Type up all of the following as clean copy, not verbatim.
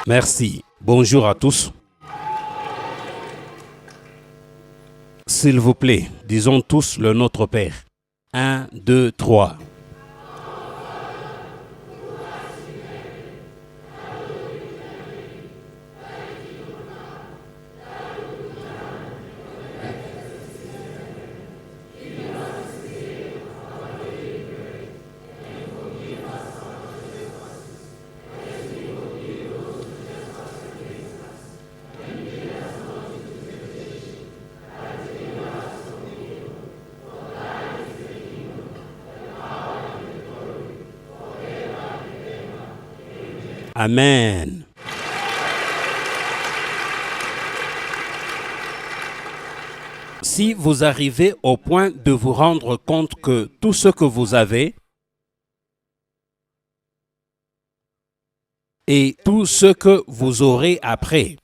Merci. Bonjour à tous. S'il vous plaît, disons tous le Notre Père. 1, 2, 3. Amen. Si vous arrivez au point de vous rendre compte que tout ce que vous avez et tout ce que vous aurez après,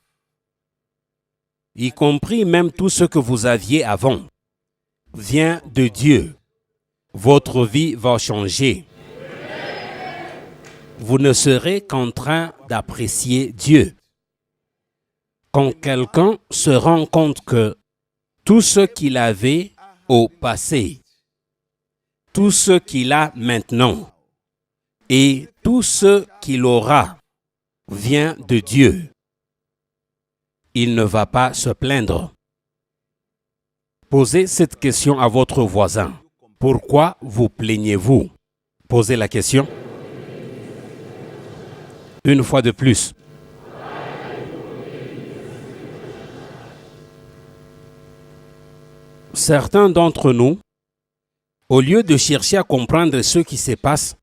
y compris même tout ce que vous aviez avant, vient de Dieu, votre vie va changer. Vous ne serez qu'en train d'apprécier Dieu. Quand quelqu'un se rend compte que tout ce qu'il avait au passé, tout ce qu'il a maintenant et tout ce qu'il aura vient de Dieu, il ne va pas se plaindre. Posez cette question à votre voisin. Pourquoi vous plaignez-vous? Posez la question. Une fois de plus. Certains d'entre nous, au lieu de chercher à comprendre ce qui se passe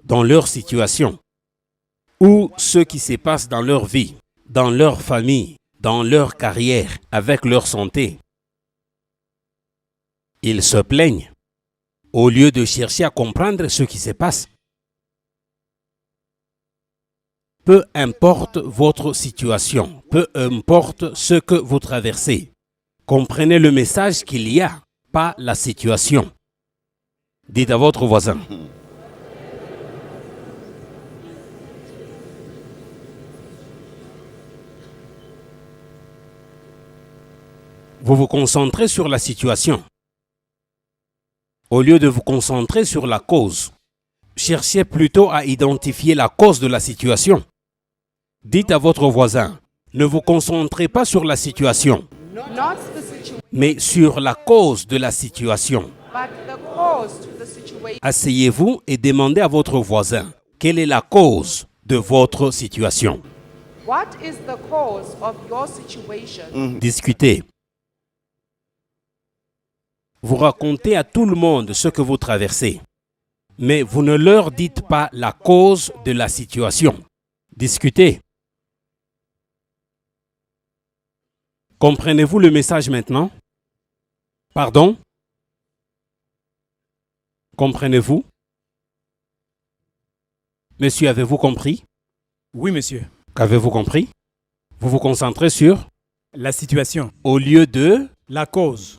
dans leur situation ou ce qui se passe dans leur vie, dans leur famille, dans leur carrière, avec leur santé, ils se plaignent au lieu de chercher à comprendre ce qui se passe. Peu importe votre situation, peu importe ce que vous traversez, comprenez le message qu'il y a, pas la situation. Dites à votre voisin. Vous vous concentrez sur la situation, au lieu de vous concentrer sur la cause. Cherchez plutôt à identifier la cause de la situation. Dites à votre voisin, ne vous concentrez pas sur la situation, mais sur la cause de la situation. Asseyez-vous et demandez à votre voisin, quelle est la cause de votre situation? Discutez. Vous racontez à tout le monde ce que vous traversez, mais vous ne leur dites pas la cause de la situation. Discutez. Comprenez-vous le message maintenant? Pardon? Comprenez-vous? Monsieur, avez-vous compris? Oui, monsieur. Qu'avez-vous compris? Vous vous concentrez sur La situation. au lieu de La cause.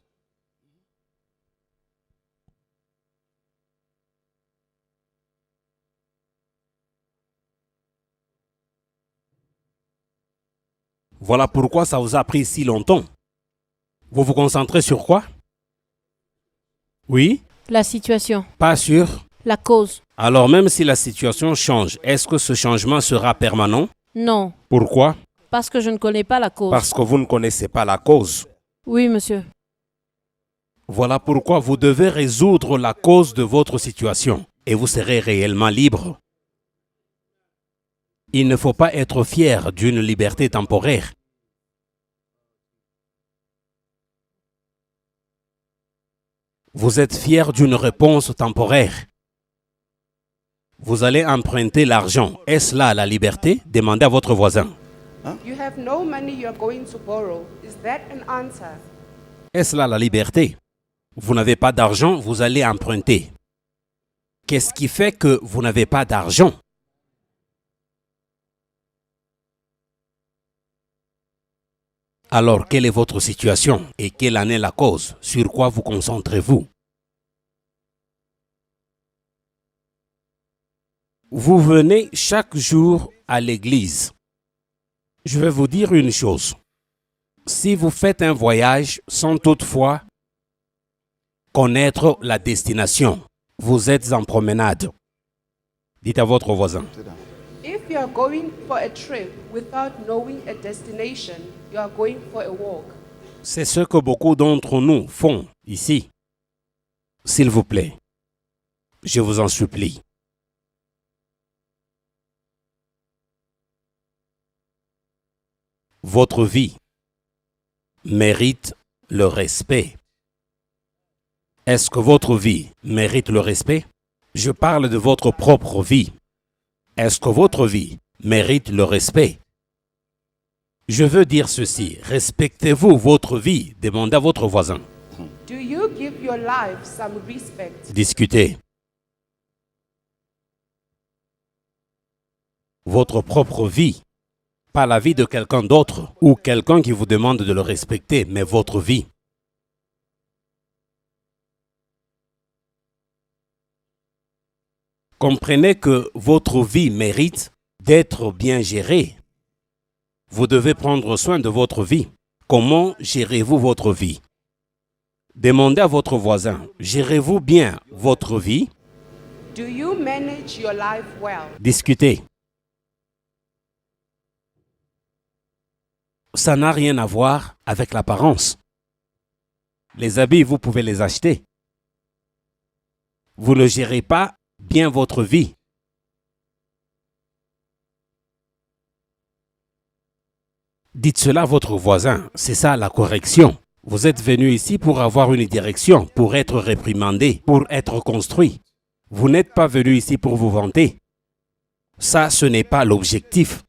Voilà pourquoi ça vous a pris si longtemps. Vous vous concentrez sur quoi? Oui? La situation. Pas sur? La cause. Alors même si la situation change, est-ce que ce changement sera permanent? Non. Pourquoi? Parce que je ne connais pas la cause. Parce que vous ne connaissez pas la cause. Oui, monsieur. Voilà pourquoi vous devez résoudre la cause de votre situation et vous serez réellement libre. Il ne faut pas être fier d'une liberté temporaire. Vous êtes fier d'une réponse temporaire. Vous allez emprunter l'argent. Est-ce là la liberté? Demandez à votre voisin. Est-ce là la liberté? Vous n'avez pas d'argent, vous allez emprunter. Qu'est-ce qui fait que vous n'avez pas d'argent? Alors, quelle est votre situation et quelle en est la cause? Sur quoi vous concentrez-vous? Vous venez chaque jour à l'église. Je vais vous dire une chose. Si vous faites un voyage sans toutefois connaître la destination, vous êtes en promenade. Dites à votre voisin. If you are going for a trip without knowing a destination, you are going for a walk. C'est ce que beaucoup d'entre nous font ici. S'il vous plaît, je vous en supplie. Votre vie mérite le respect. Est-ce que votre vie mérite le respect? Je parle de votre propre vie. Est-ce que votre vie mérite le respect? Je veux dire ceci. Respectez-vous votre vie? Demandez à votre voisin. Do you give your life some respect? Discutez. Votre propre vie. Pas la vie de quelqu'un d'autre ou quelqu'un qui vous demande de le respecter, mais votre vie. Comprenez que votre vie mérite d'être bien gérée. Vous devez prendre soin de votre vie. Comment gérez-vous votre vie? Demandez à votre voisin, gérez-vous bien votre vie? Do you manage your life well? Discutez. Ça n'a rien à voir avec l'apparence. Les habits, vous pouvez les acheter. Vous ne gérez pas bien votre vie. Dites cela à votre voisin, c'est ça la correction. Vous êtes venu ici pour avoir une direction, pour être réprimandé, pour être construit. Vous n'êtes pas venu ici pour vous vanter. Ça, ce n'est pas l'objectif.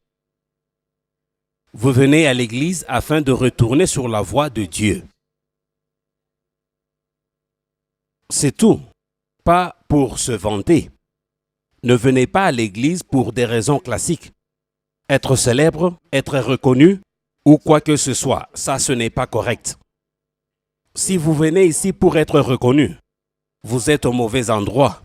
Vous venez à l'église afin de retourner sur la voie de Dieu. C'est tout. Pas pour se vanter. Ne venez pas à l'église pour des raisons classiques. Être célèbre, être reconnu, ou quoi que ce soit, ça ce n'est pas correct. Si vous venez ici pour être reconnu, vous êtes au mauvais endroit.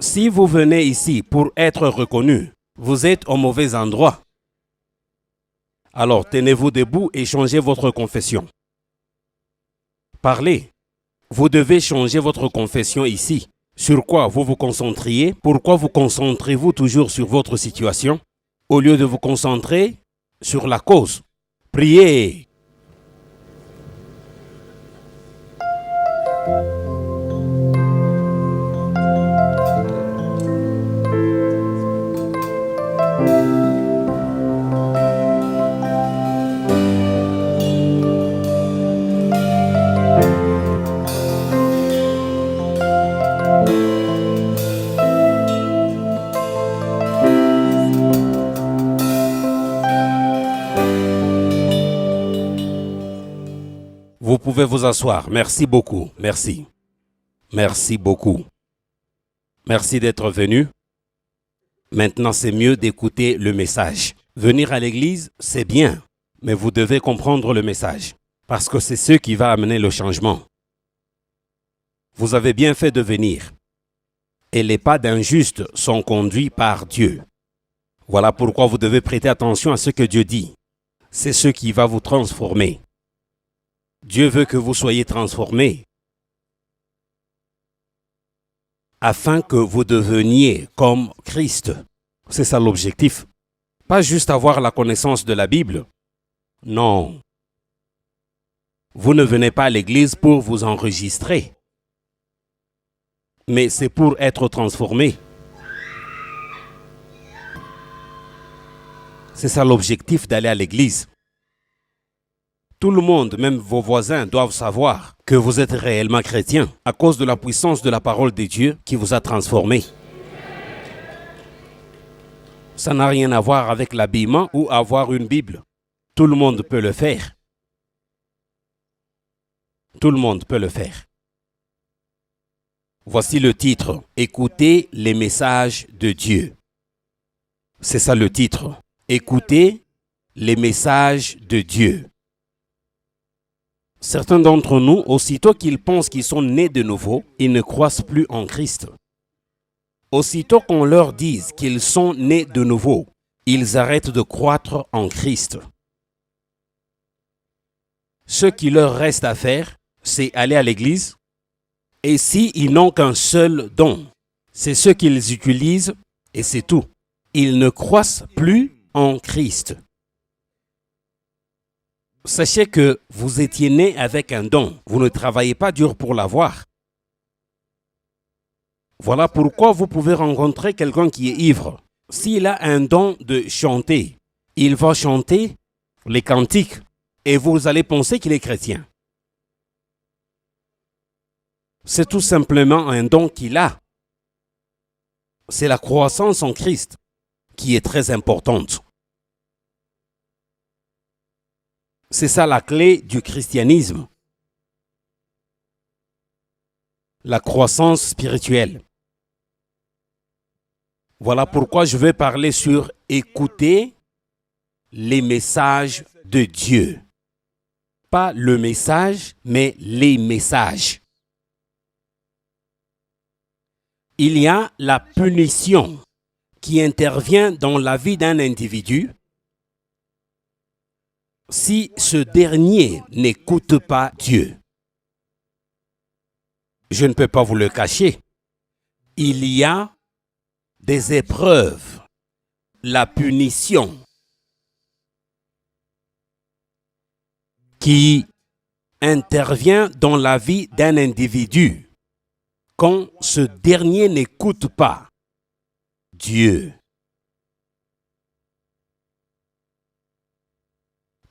Si vous venez ici pour être reconnu, vous êtes au mauvais endroit. Alors tenez-vous debout et changez votre confession. Parlez. Vous devez changer votre confession ici. Sur quoi vous vous concentriez? Pourquoi vous concentrez-vous toujours sur votre situation au lieu de vous concentrer sur la cause? Priez. Vous pouvez vous asseoir. Merci beaucoup. Merci. Merci beaucoup. Merci d'être venu. Maintenant, c'est mieux d'écouter le message. Venir à l'église, c'est bien, mais vous devez comprendre le message, parce que c'est ce qui va amener le changement. Vous avez bien fait de venir. Et les pas d'injustes sont conduits par Dieu. Voilà pourquoi vous devez prêter attention à ce que Dieu dit. C'est ce qui va vous transformer. Dieu veut que vous soyez transformés afin que vous deveniez comme Christ. C'est ça l'objectif. Pas juste avoir la connaissance de la Bible. Non. Vous ne venez pas à l'église pour vous enregistrer, mais c'est pour être transformé. C'est ça l'objectif d'aller à l'église. Tout le monde, même vos voisins, doivent savoir que vous êtes réellement chrétien à cause de la puissance de la parole de Dieu qui vous a transformé. Ça n'a rien à voir avec l'habillement ou avoir une Bible. Tout le monde peut le faire. Tout le monde peut le faire. Voici le titre. Écoutez les messages de Dieu. C'est ça le titre. Écoutez les messages de Dieu. Certains d'entre nous, aussitôt qu'ils pensent qu'ils sont nés de nouveau, ils ne croient plus en Christ. aussitôt qu'on leur dise qu'ils sont nés de nouveau, ils arrêtent de croître en Christ. Ce qui leur reste à faire, c'est aller à l'église. Et s'ils n'ont qu'un seul don, c'est ce qu'ils utilisent et c'est tout. Ils ne croissent plus en Christ. Sachez que vous étiez né avec un don. Vous ne travaillez pas dur pour l'avoir. Voilà pourquoi vous pouvez rencontrer quelqu'un qui est ivre. S'il a un don de chanter, il va chanter les cantiques et vous allez penser qu'il est chrétien. C'est tout simplement un don qu'il a. C'est la croissance en Christ qui est très importante. C'est ça la clé du christianisme. La croissance spirituelle. Voilà pourquoi je vais parler sur écouter les messages de Dieu. Pas le message, mais les messages. Il y a la punition qui intervient dans la vie d'un individu si ce dernier n'écoute pas Dieu. Je ne peux pas vous le cacher. Il y a des épreuves, la punition qui intervient dans la vie d'un individu quand ce dernier n'écoute pas Dieu.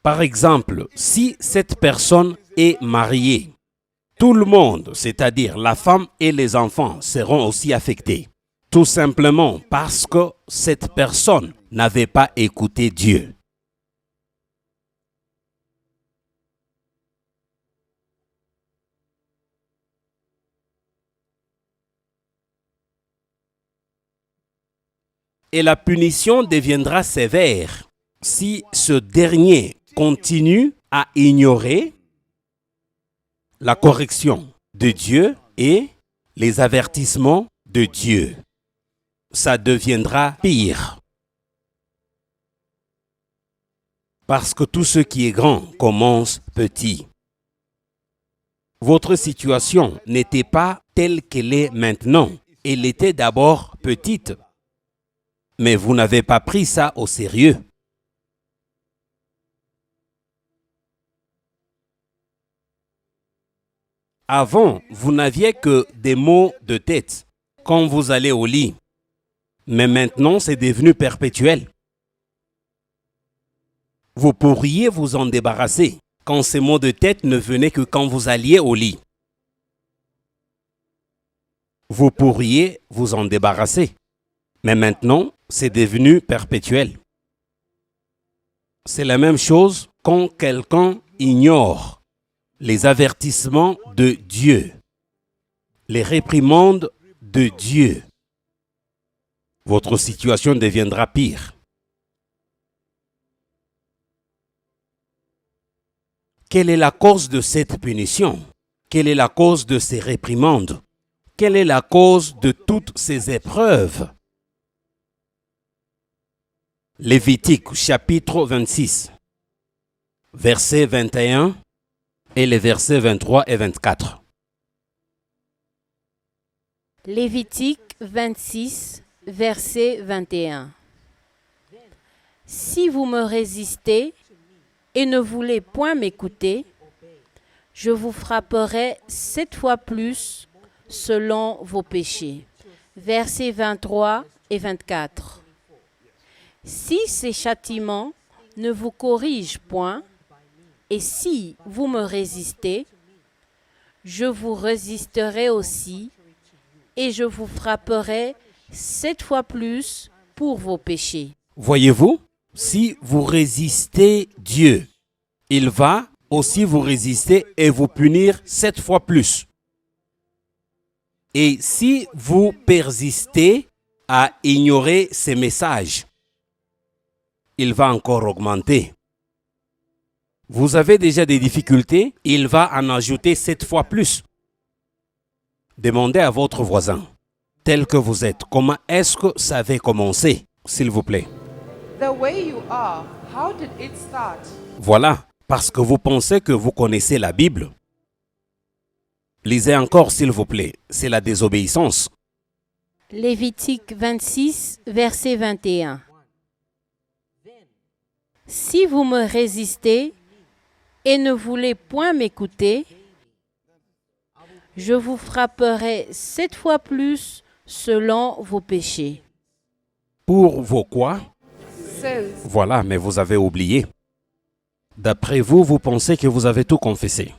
Par exemple, si cette personne est mariée, tout le monde, c'est-à-dire la femme et les enfants, seront aussi affectés. Tout simplement parce que cette personne n'avait pas écouté Dieu. Et la punition deviendra sévère si ce dernier continue à ignorer la correction de Dieu et les avertissements de Dieu. Ça deviendra pire. Parce que tout ce qui est grand commence petit. Votre situation n'était pas telle qu'elle est maintenant. Elle était d'abord petite. Mais vous n'avez pas pris ça au sérieux. Avant, vous n'aviez que des maux de tête quand vous allez au lit. Mais maintenant, c'est devenu perpétuel. Vous pourriez vous en débarrasser quand ces maux de tête ne venaient que quand vous alliez au lit. Vous pourriez vous en débarrasser. Mais maintenant, c'est devenu perpétuel. C'est la même chose quand quelqu'un ignore les avertissements de Dieu, les réprimandes de Dieu. Votre situation deviendra pire. Quelle est la cause de cette punition? Quelle est la cause de ces réprimandes? Quelle est la cause de toutes ces épreuves? Lévitique chapitre 26, versets 21 et les versets 23 et 24. Lévitique 26, verset 21. Si vous me résistez et ne voulez point m'écouter, je vous frapperai 7 fois plus selon vos péchés. Versets 23 et 24. Si ces châtiments ne vous corrigent point, et si vous me résistez, je vous résisterai aussi, et je vous frapperai 7 fois plus pour vos péchés. Voyez-vous, si vous résistez Dieu, il va aussi vous résister et vous punir 7 fois plus. Et si vous persistez à ignorer ces messages, il va encore augmenter. Vous avez déjà des difficultés, il va en ajouter 7 fois plus. Demandez à votre voisin, tel que vous êtes, comment est-ce que ça avait commencé, s'il vous plaît? The way you are, how did it start? Voilà, parce que vous pensez que vous connaissez la Bible. Lisez encore, s'il vous plaît. C'est la désobéissance. Lévitique 26, verset 21. Si vous me résistez et ne voulez point m'écouter, je vous frapperai 7 fois plus selon vos péchés. Pour vos quoi? Sins. Voilà, mais vous avez oublié. D'après vous, vous pensez que vous avez tout confessé.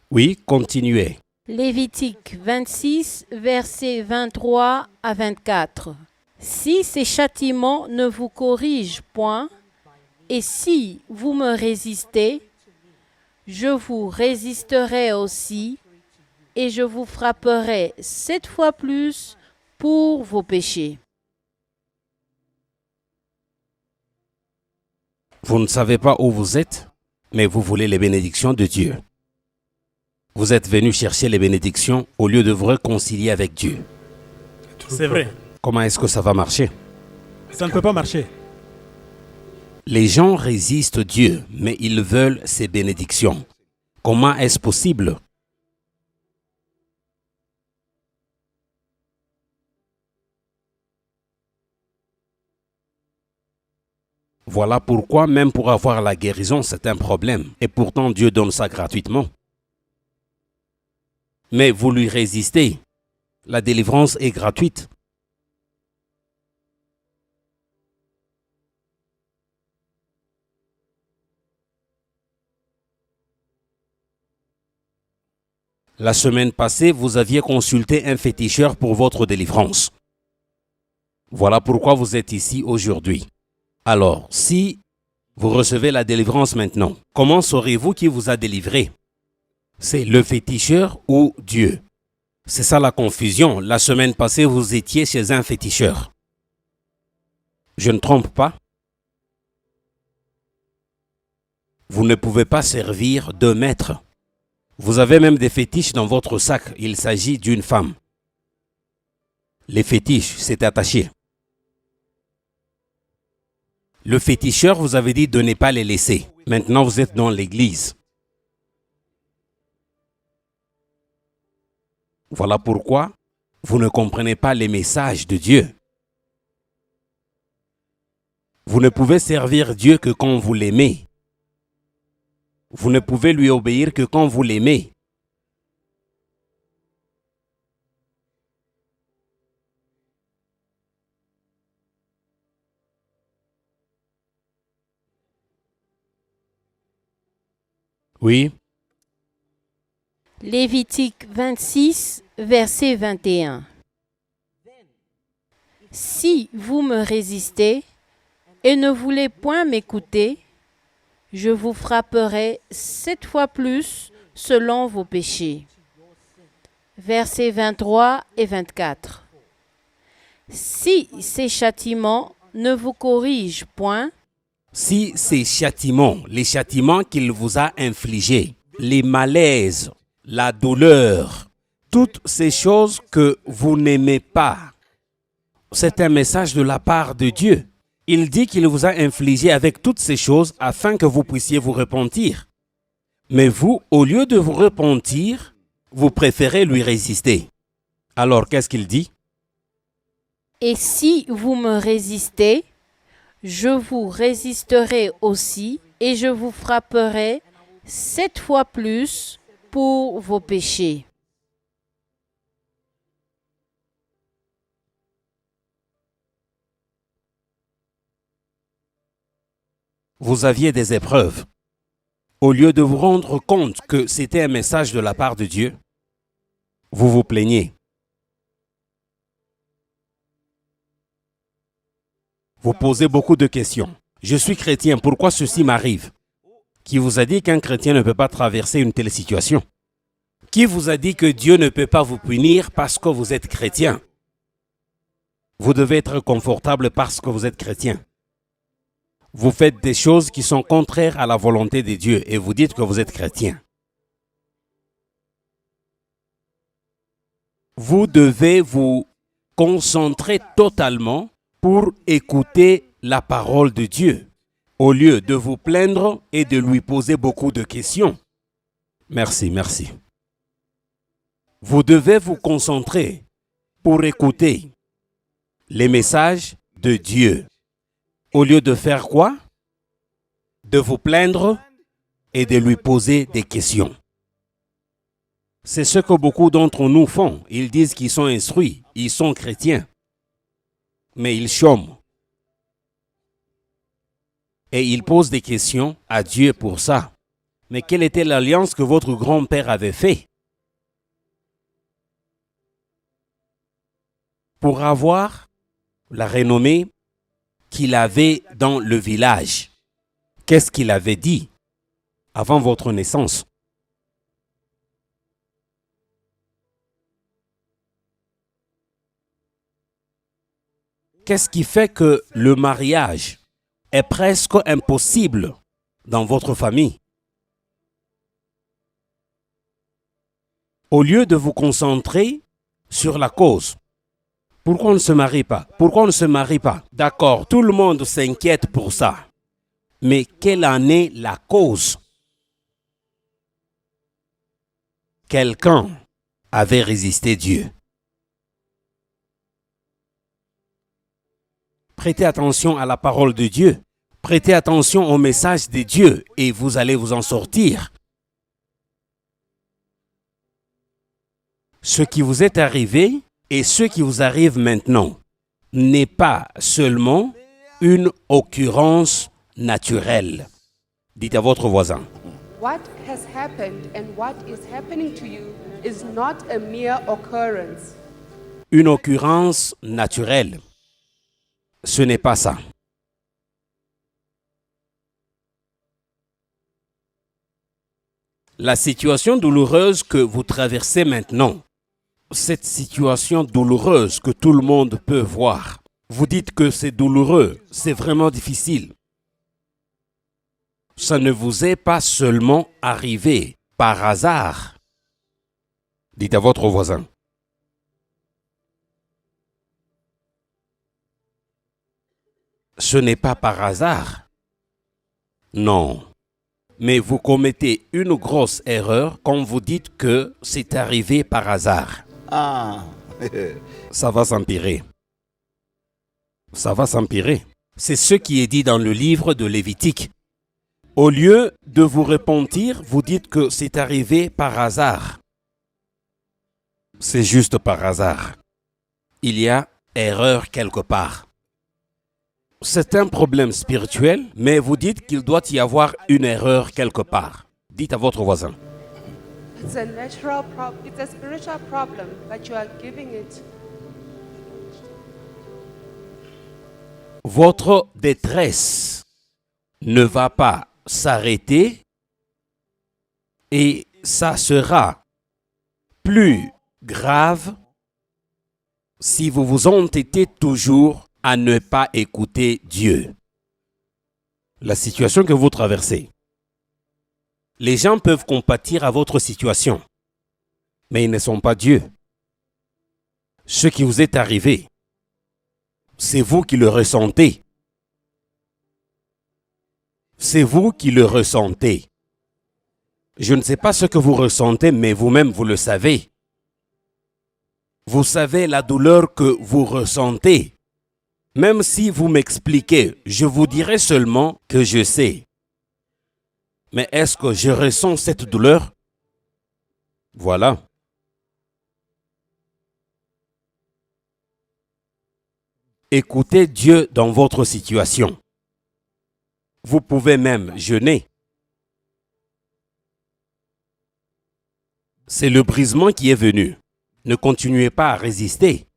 Oui, continuez. Lévitique 26, versets 23 à 24. Si ces châtiments ne vous corrigent point, et si vous me résistez, je vous résisterai aussi, et je vous frapperai 7 fois plus pour vos péchés. Vous ne savez pas où vous êtes, mais vous voulez les bénédictions de Dieu. Vous êtes venu chercher les bénédictions au lieu de vous réconcilier avec Dieu. C'est vrai. Comment est-ce que ça va marcher? Ça ne peut pas marcher. Les gens résistent Dieu, mais ils veulent ses bénédictions. Comment est-ce possible? Voilà pourquoi, même pour avoir la guérison, c'est un problème. Et pourtant, Dieu donne ça gratuitement. Mais vous lui résistez. La délivrance est gratuite. La semaine passée, vous aviez consulté un féticheur pour votre délivrance. Voilà pourquoi vous êtes ici aujourd'hui. Alors, si vous recevez la délivrance maintenant, comment saurez-vous qui vous a délivré? C'est le féticheur ou Dieu? C'est ça la confusion. La semaine passée, vous étiez chez un féticheur. Je ne trompe pas? Vous ne pouvez pas servir deux maîtres. Vous avez même des fétiches dans votre sac. Il s'agit d'une femme. Les fétiches, c'est attaché. Le féticheur vous avait dit de ne pas les laisser. Maintenant, vous êtes dans l'église. Voilà pourquoi vous ne comprenez pas les messages de Dieu. Vous ne pouvez servir Dieu que quand vous l'aimez. Vous ne pouvez lui obéir que quand vous l'aimez. Oui, Lévitique 26, verset 21. Si vous me résistez et ne voulez point m'écouter, je vous frapperai 7 fois plus selon vos péchés. Versets 23 et 24. Si ces châtiments ne vous corrigent point, si ces châtiments, les châtiments qu'il vous a infligés, les malaises, la douleur, toutes ces choses que vous n'aimez pas, c'est un message de la part de Dieu. Il dit qu'il vous a infligé avec toutes ces choses afin que vous puissiez vous repentir. Mais vous, au lieu de vous repentir, vous préférez lui résister. Alors, qu'est-ce qu'il dit? et si vous me résistez, je vous résisterai aussi et je vous frapperai 7 fois plus pour vos péchés. Vous aviez des épreuves. Au lieu de vous rendre compte que c'était un message de la part de Dieu, vous vous plaignez. Vous posez beaucoup de questions. Je suis chrétien, pourquoi ceci m'arrive? Qui vous a dit qu'un chrétien ne peut pas traverser une telle situation? Qui vous a dit que Dieu ne peut pas vous punir parce que vous êtes chrétien? Vous devez être confortable parce que vous êtes chrétien. Vous faites des choses qui sont contraires à la volonté de Dieu et vous dites que vous êtes chrétien. Vous devez vous concentrer totalement pour écouter la parole de Dieu, au lieu de vous plaindre et de lui poser beaucoup de questions. Merci, merci. Vous devez vous concentrer pour écouter les messages de Dieu. Au lieu de faire quoi? De vous plaindre et de lui poser des questions. C'est ce que beaucoup d'entre nous font. Ils disent qu'ils sont instruits, ils sont chrétiens, mais ils chôment. Et ils posent des questions à Dieu pour ça. Mais quelle était l'alliance que votre grand-père avait faite? Pour avoir la renommée qu'il avait dans le village. Qu'est-ce qu'il avait dit avant votre naissance? Qu'est-ce qui fait que le mariage est presque impossible dans votre famille? Au lieu de vous concentrer sur la cause. Pourquoi on ne se marie pas? Pourquoi on ne se marie pas? D'accord, tout le monde s'inquiète pour ça. Mais quelle en est la cause? Quelqu'un avait résisté Dieu. Prêtez attention à la parole de Dieu. Prêtez attention au message de Dieu et vous allez vous en sortir. Ce qui vous est arrivé et ce qui vous arrive maintenant n'est pas seulement une occurrence naturelle. Dites à votre voisin. What has happened and what is happening to you is not a mere occurrence. Une occurrence naturelle. Ce n'est pas ça. La situation douloureuse que vous traversez maintenant, cette situation douloureuse que tout le monde peut voir, vous dites que c'est douloureux, c'est vraiment difficile. Ça ne vous est pas seulement arrivé par hasard. Dites à votre voisin. Ce n'est pas par hasard. Non. Mais vous commettez une grosse erreur quand vous dites que c'est arrivé par hasard. Ça va s'empirer. Ça va s'empirer. C'est ce qui est dit dans le livre de Lévitique. Au lieu de vous repentir, vous dites que c'est arrivé par hasard. C'est juste par hasard. Il y a erreur quelque part. C'est un problème spirituel, mais vous dites qu'il doit y avoir une erreur quelque part. Dites à votre voisin. It's a natural problem. It's a spiritual problem, but you are giving it. Votre détresse ne va pas s'arrêter et ça sera plus grave si vous vous entêtez toujours à ne pas écouter Dieu. La situation que vous traversez. Les gens peuvent compatir à votre situation, mais ils ne sont pas Dieu. Ce qui vous est arrivé, c'est vous qui le ressentez. C'est vous qui le ressentez. Je ne sais pas ce que vous ressentez, mais vous-même, vous le savez. Vous savez la douleur que vous ressentez. Même si vous m'expliquez, je vous dirai seulement que je sais. Mais est-ce que je ressens cette douleur? Voilà. Écoutez Dieu dans votre situation. Vous pouvez même jeûner. C'est le brisement qui est venu. Ne continuez pas à résister.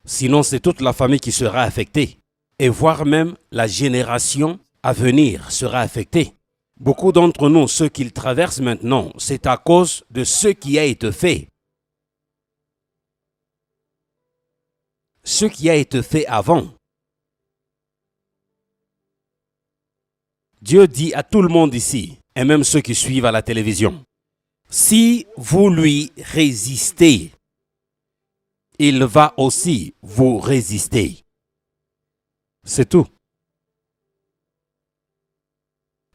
Sinon, c'est toute la famille qui sera affectée. Et voire même la génération à venir sera affectée. Beaucoup d'entre nous, ce qu'ils traversent maintenant, c'est à cause de ce qui a été fait. Ce qui a été fait avant. Dieu dit à tout le monde ici, et même ceux qui suivent à la télévision, si vous lui résistez, il va aussi vous résister. C'est tout.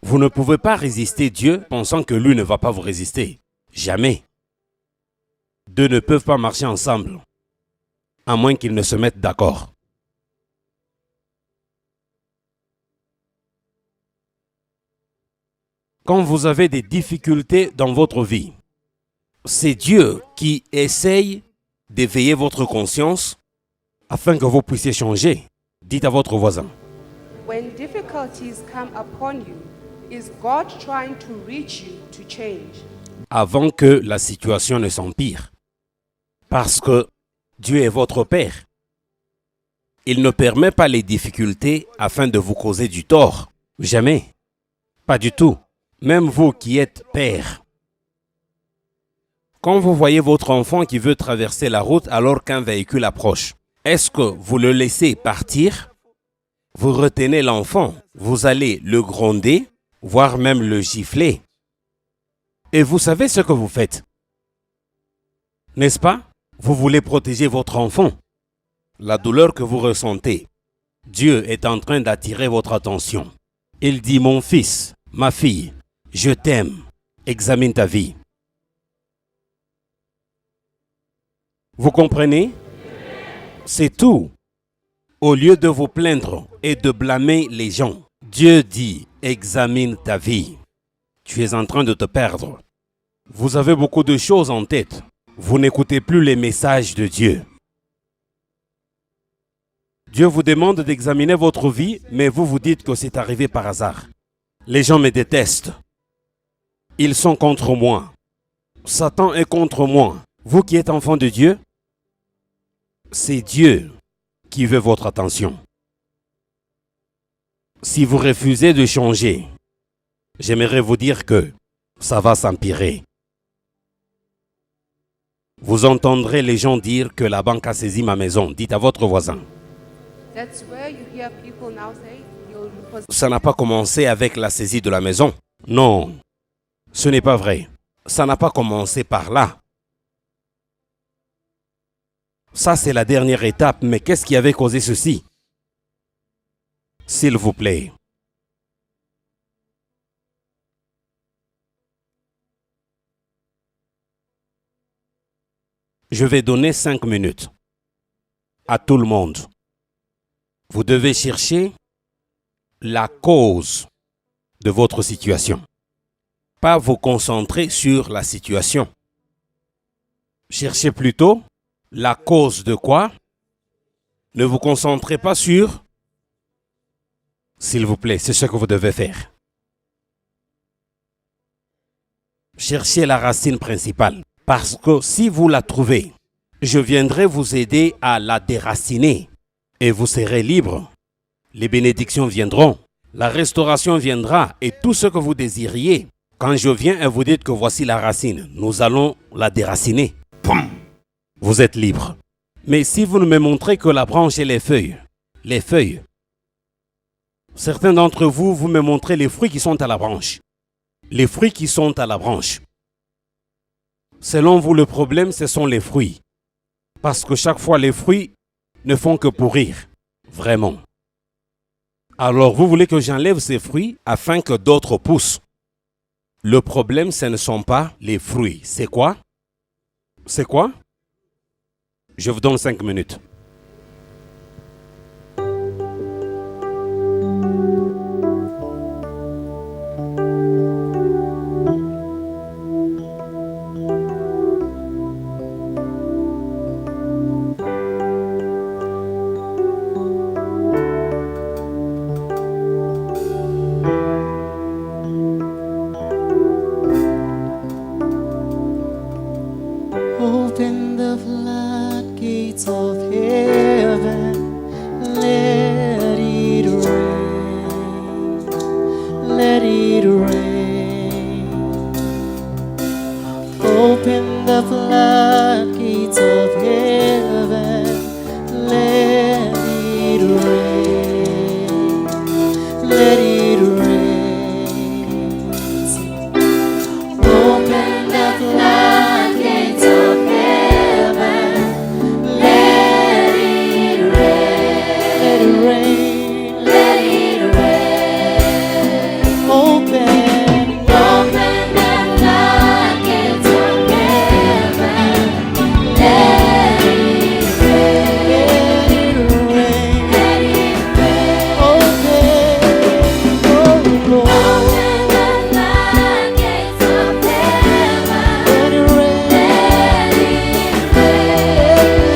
Vous ne pouvez pas résister Dieu pensant que lui ne va pas vous résister. Jamais. Deux ne peuvent pas marcher ensemble, à moins qu'ils ne se mettent d'accord. Quand vous avez des difficultés dans votre vie, c'est Dieu qui essaye d'éveiller votre conscience afin que vous puissiez changer. Dites à votre voisin. When difficulties come upon you, is God trying to reach you to change? Avant que la situation ne s'empire. Parce que Dieu est votre Père. Il ne permet pas les difficultés afin de vous causer du tort. Jamais. Pas du tout. Même vous qui êtes père. Quand vous voyez votre enfant qui veut traverser la route alors qu'un véhicule approche, est-ce que vous le laissez partir? Vous retenez l'enfant, vous allez le gronder, voire même le gifler. Et vous savez ce que vous faites, n'est-ce pas? Vous voulez protéger votre enfant. La douleur que vous ressentez, Dieu est en train d'attirer votre attention. Il dit, mon fils, ma fille, je t'aime, examine ta vie. Vous comprenez? C'est tout. Au lieu de vous plaindre et de blâmer les gens, Dieu dit, examine ta vie. Tu es en train de te perdre. Vous avez beaucoup de choses en tête. Vous n'écoutez plus les messages de Dieu. Dieu vous demande d'examiner votre vie, mais vous vous dites que c'est arrivé par hasard. Les gens me détestent. Ils sont contre moi. Satan est contre moi. Vous qui êtes enfant de Dieu, c'est Dieu qui veut votre attention. Si vous refusez de changer, j'aimerais vous dire que ça va s'empirer. Vous entendrez les gens dire que la banque a saisi ma maison. Dites à votre voisin. That's where you hear people now say, Ça n'a pas commencé avec la saisie de la maison. Non, ce n'est pas vrai. Ça n'a pas commencé par là. Ça, c'est la dernière étape. Mais qu'est-ce qui avait causé ceci? S'il vous plaît. Je vais donner 5 minutes à tout le monde. Vous devez chercher la cause de votre situation. Pas vous concentrer sur la situation. Cherchez plutôt la cause de quoi? Ne vous concentrez pas sur... S'il vous plaît, c'est ce que vous devez faire. Cherchez la racine principale. Parce que si vous la trouvez, je viendrai vous aider à la déraciner. Et vous serez libre. Les bénédictions viendront. La restauration viendra. Et tout ce que vous désiriez, quand je viens et vous dites que voici la racine, nous allons la déraciner. Poum! Vous êtes libre. Mais si vous ne me montrez que la branche et les feuilles, certains d'entre vous, vous me montrez les fruits qui sont à la branche. Les fruits qui sont à la branche. Selon vous, le problème, ce sont les fruits. Parce que chaque fois, les fruits ne font que pourrir. Vraiment. Alors, vous voulez que j'enlève ces fruits afin que d'autres poussent. Le problème, ce ne sont pas les fruits. C'est quoi? C'est quoi? Je vous donne 5 minutes. Open the floodgates of heaven, let it rain, let it rain. Open the floodgates of heaven, let it rain, let it rain. Open the floodgates of heaven, let rain. Let it rain. Open the floodgates of heaven. Let it rain. Let it rain. Let it rain. Open, oh Lord. Open the floodgates of heaven. Let it rain. Let it rain. Let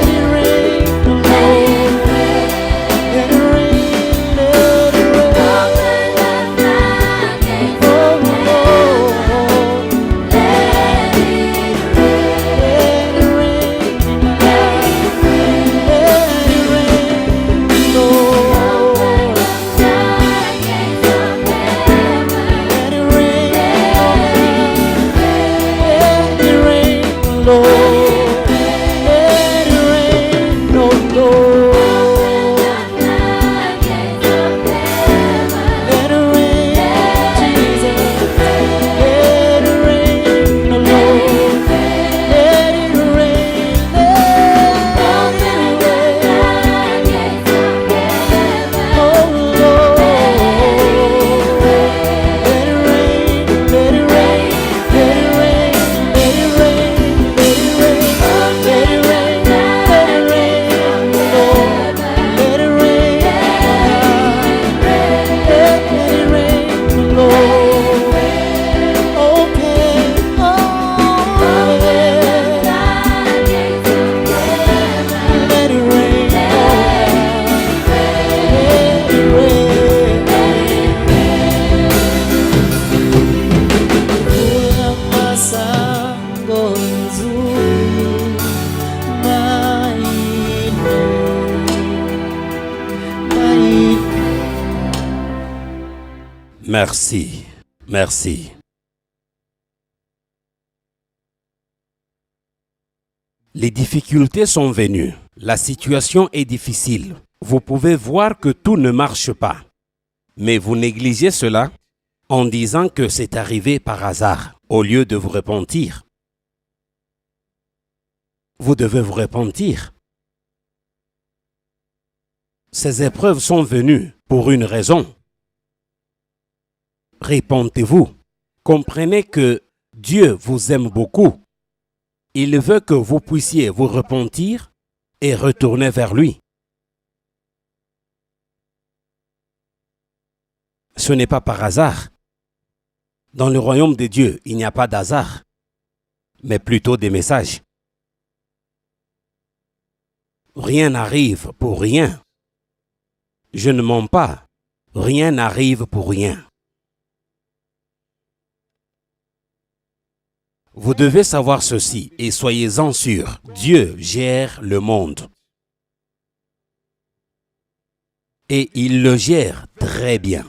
it rain. Let it rain. Let it rain. Open the floodgates of heaven. Let it rain. Let it rain. Let it rain, Lord. Let it rain. Let it rain, Lord. Let it rain, oh Lord. Let it rain, Jesus. Let it rain, oh Lord. Let it rain. Let it rain, oh Lord. Let it rain. Let it rain. Let it rain. Let it rain. Let it rain. Let it rain. Let it rain, Lord. Let it rain. Let it rain, Lord. Open, oh, let it rain. Let it rain. Masango nzuri maine. Merci. Merci. Les difficultés sont venues. La situation est difficile. Vous pouvez voir que tout ne marche pas. Mais vous négligez cela en disant que c'est arrivé par hasard, au lieu de vous repentir. Vous devez vous repentir. Ces épreuves sont venues pour une raison. Repentez-vous. Comprenez que Dieu vous aime beaucoup. Il veut que vous puissiez vous repentir et retourner vers lui. Ce n'est pas par hasard. Dans le royaume de Dieu, il n'y a pas d'hasard, mais plutôt des messages. Rien n'arrive pour rien. Je ne mens pas. Rien n'arrive pour rien. Vous devez savoir ceci et soyez-en sûrs. Dieu gère le monde. Et il le gère très bien.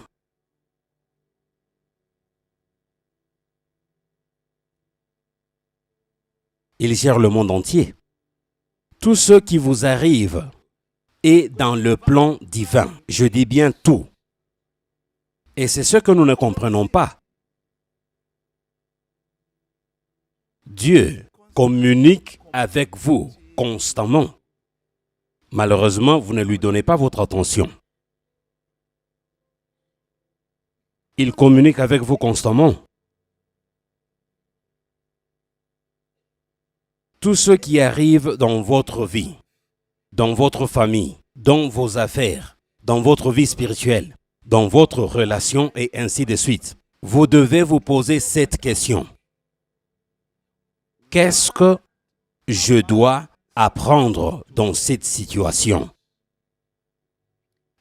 Il gère le monde entier. Tout ce qui vous arrive est dans le plan divin. Je dis bien tout. Et c'est ce que nous ne comprenons pas. Dieu communique avec vous constamment. Malheureusement, vous ne lui donnez pas votre attention. Il communique avec vous constamment. Tout ce qui arrive dans votre vie, dans votre famille, dans vos affaires, dans votre vie spirituelle, dans votre relation et ainsi de suite, vous devez vous poser cette question. Qu'est-ce que je dois apprendre dans cette situation?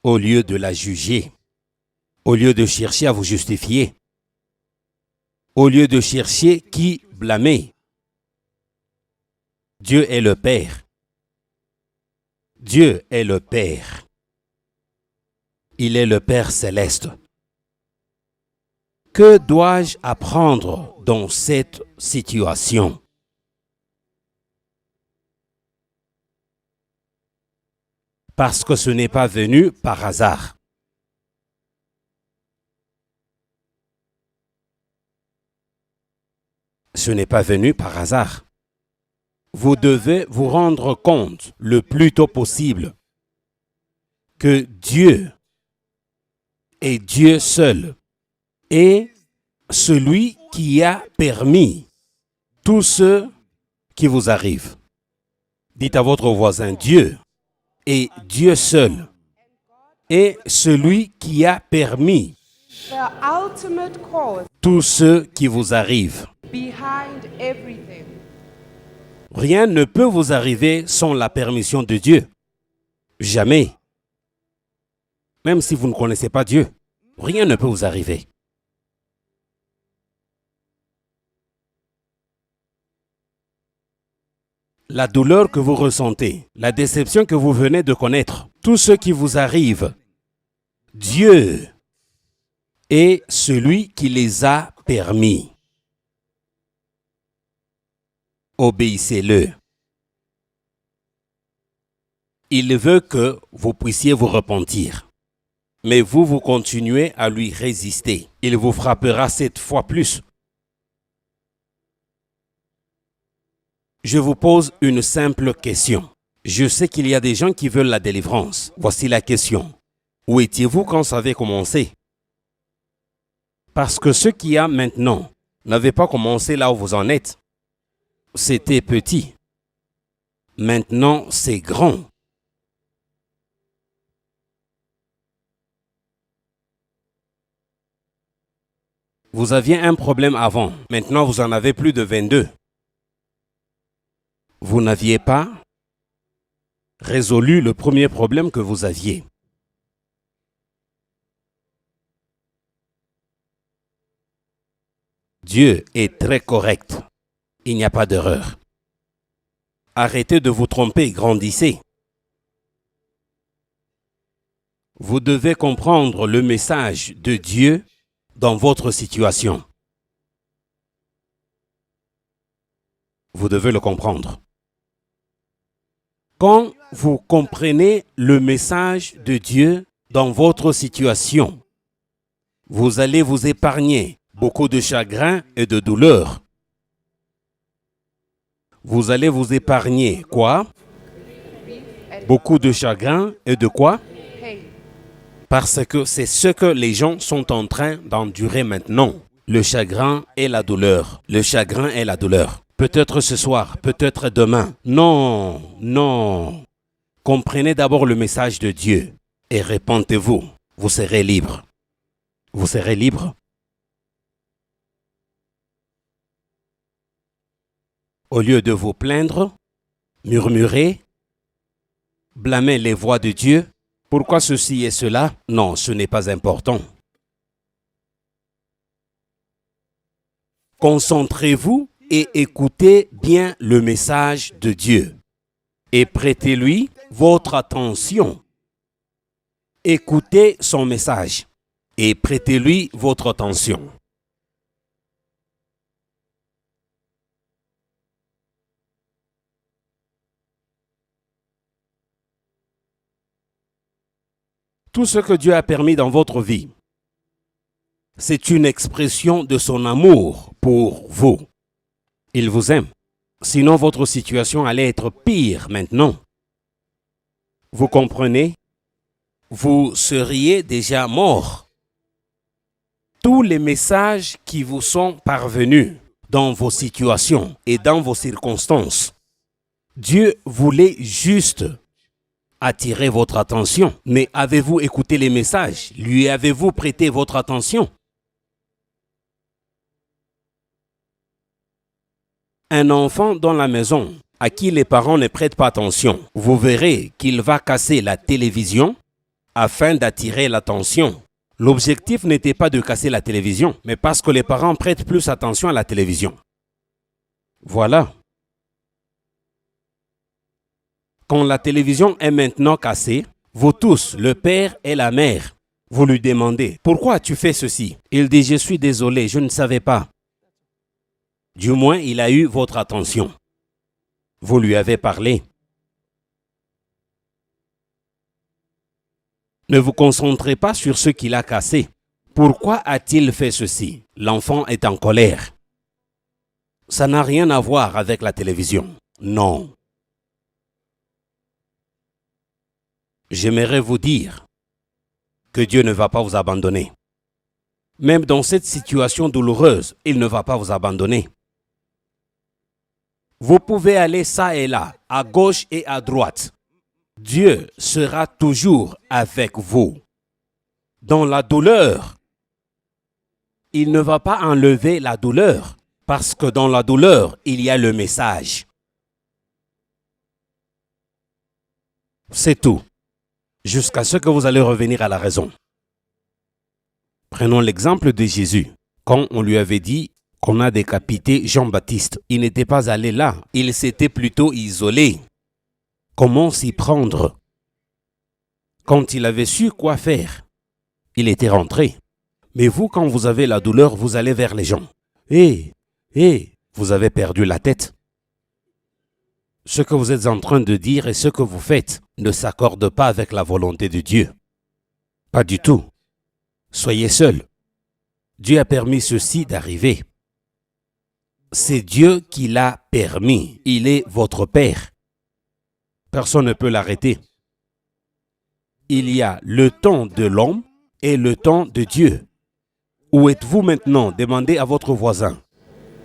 Au lieu de la juger, au lieu de chercher à vous justifier, au lieu de chercher qui blâmer. Dieu est le Père. Dieu est le Père. Il est le Père céleste. Que dois-je apprendre dans cette situation? Parce que ce n'est pas venu par hasard. Ce n'est pas venu par hasard. Vous devez vous rendre compte le plus tôt possible que Dieu est Dieu seul et celui qui a permis tout ce qui vous arrive. Dites à votre voisin, Dieu est Dieu seul et celui qui a permis the ultimate cause tout ce qui vous arrive. behind everything. Rien ne peut vous arriver sans la permission de Dieu. Jamais. Même si vous ne connaissez pas Dieu, rien ne peut vous arriver. La douleur que vous ressentez, la déception que vous venez de connaître, tout ce qui vous arrive, Dieu est celui qui les a permis. Obéissez-le. Il veut que vous puissiez vous repentir. Mais vous continuez à lui résister. Il vous frappera 7 fois plus. Je vous pose une simple question. Je sais qu'il y a des gens qui veulent la délivrance. Voici la question. Où étiez-vous quand ça avait commencé? Parce que ce qu'il y a maintenant n'avait pas commencé là où vous en êtes. C'était petit. Maintenant, c'est grand. Vous aviez un problème avant. Maintenant, vous en avez plus de 22. Vous n'aviez pas résolu le premier problème que vous aviez. Dieu est très correct. Il n'y a pas d'erreur. Arrêtez de vous tromper, grandissez. Vous devez comprendre le message de Dieu dans votre situation. Vous devez le comprendre. Quand vous comprenez le message de Dieu dans votre situation, vous allez vous épargner beaucoup de chagrin et de douleur. Vous allez vous épargner quoi? Beaucoup de chagrin et de quoi? Pain. Parce que c'est ce que les gens sont en train d'endurer maintenant. Le chagrin et la douleur. Le chagrin et la douleur. Peut-être ce soir, peut-être demain. Non, non. Comprenez d'abord le message de Dieu et répentez-vous. Vous serez libre. Vous serez libre. Au lieu de vous plaindre, murmurer, blâmer les voix de Dieu, pourquoi ceci et cela? Non, ce n'est pas important. Concentrez-vous et écoutez bien le message de Dieu. Et prêtez-lui votre attention. Écoutez son message et prêtez-lui votre attention. Tout ce que Dieu a permis dans votre vie, c'est une expression de son amour pour vous. Il vous aime. Sinon, votre situation allait être pire maintenant. Vous comprenez? Vous seriez déjà mort. Tous les messages qui vous sont parvenus dans vos situations et dans vos circonstances, Dieu voulait juste attirer votre attention. Mais avez-vous écouté les messages? Lui avez-vous prêté votre attention? Un enfant dans la maison à qui les parents ne prêtent pas attention, vous verrez qu'il va casser la télévision afin d'attirer l'attention. L'objectif n'était pas de casser la télévision, mais parce que les parents prêtent plus attention à la télévision. Voilà. Quand la télévision est maintenant cassée, vous tous, le père et la mère, vous lui demandez « Pourquoi tu fais ceci ?» Il dit « Je suis désolé, je ne savais pas. » Du moins, il a eu votre attention. Vous lui avez parlé. Ne vous concentrez pas sur ce qu'il a cassé. Pourquoi a-t-il fait ceci? L'enfant est en colère. Ça n'a rien à voir avec la télévision. Non. j'aimerais vous dire que Dieu ne va pas vous abandonner. Même dans cette situation douloureuse, il ne va pas vous abandonner. Vous pouvez aller ça et là, à gauche et à droite. Dieu sera toujours avec vous. Dans la douleur, il ne va pas enlever la douleur, parce que dans la douleur, il y a le message. C'est tout, jusqu'à ce que vous allez revenir à la raison. Prenons l'exemple de Jésus. Quand on lui avait dit qu'on a décapité Jean-Baptiste, il n'était pas allé là, il s'était plutôt isolé. Comment s'y prendre? Quand il avait su quoi faire, il était rentré. Mais vous, quand vous avez la douleur, vous allez vers les gens. Vous avez perdu la tête. Ce que vous êtes en train de dire et ce que vous faites ne s'accorde pas avec la volonté de Dieu. Pas du tout. Soyez seul. Dieu a permis ceci d'arriver. C'est Dieu qui l'a permis. Il est votre Père. Personne ne peut l'arrêter. Il y a le temps de l'homme et le temps de Dieu. Où êtes-vous maintenant? Demandez à votre voisin.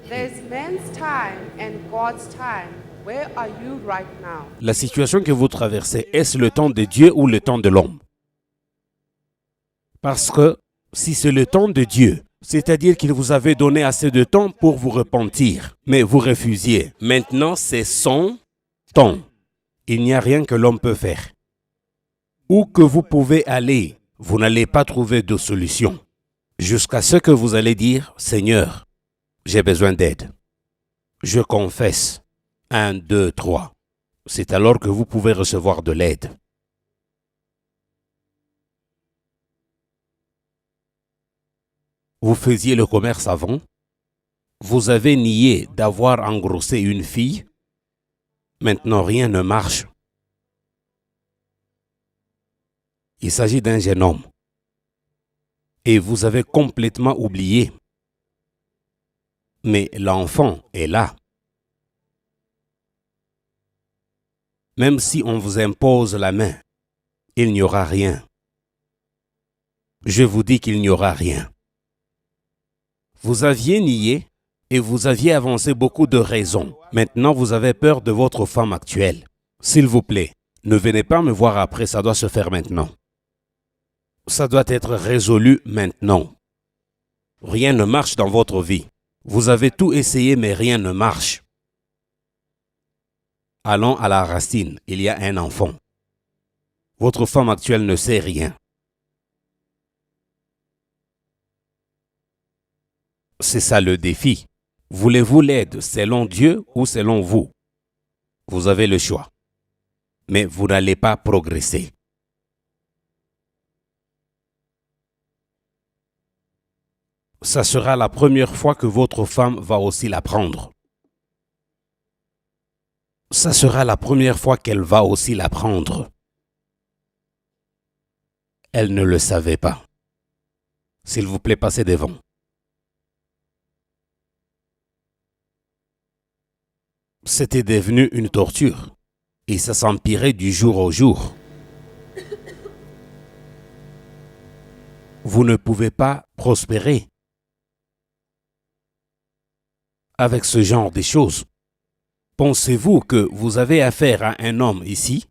There's man's time and God's time. Where are you right now? La situation que vous traversez, est-ce le temps de Dieu ou le temps de l'homme? Parce que si c'est le temps de Dieu, c'est-à-dire qu'il vous avait donné assez de temps pour vous repentir, mais vous refusiez. Maintenant, c'est son temps. Il n'y a rien que l'homme peut faire. Où que vous pouvez aller, vous n'allez pas trouver de solution. Jusqu'à ce que vous allez dire, Seigneur, j'ai besoin d'aide. Je confesse. 1, 2, 3. C'est alors que vous pouvez recevoir de l'aide. Vous faisiez le commerce avant. Vous avez nié d'avoir engrossé une fille. Maintenant, rien ne marche. Il s'agit d'un jeune homme. Et vous avez complètement oublié. Mais l'enfant est là. Même si on vous impose la main, il n'y aura rien. Je vous dis qu'il n'y aura rien. Vous aviez nié et vous aviez avancé beaucoup de raisons. Maintenant, vous avez peur de votre femme actuelle. S'il vous plaît, ne venez pas me voir après, ça doit se faire maintenant. Ça doit être résolu maintenant. Rien ne marche dans votre vie. Vous avez tout essayé, mais rien ne marche. Allons à la racine, il y a un enfant. Votre femme actuelle ne sait rien. C'est ça le défi. Voulez-vous l'aide selon Dieu ou selon vous? Vous avez le choix. Mais vous n'allez pas progresser. Ça sera la première fois que votre femme va aussi l'apprendre. Ça sera la première fois qu'elle va aussi l'apprendre. Elle ne le savait pas. S'il vous plaît, passez devant. C'était devenu une torture et ça s'empirait du jour au jour. Vous ne pouvez pas prospérer avec ce genre de choses. Pensez-vous que vous avez affaire à un homme ici?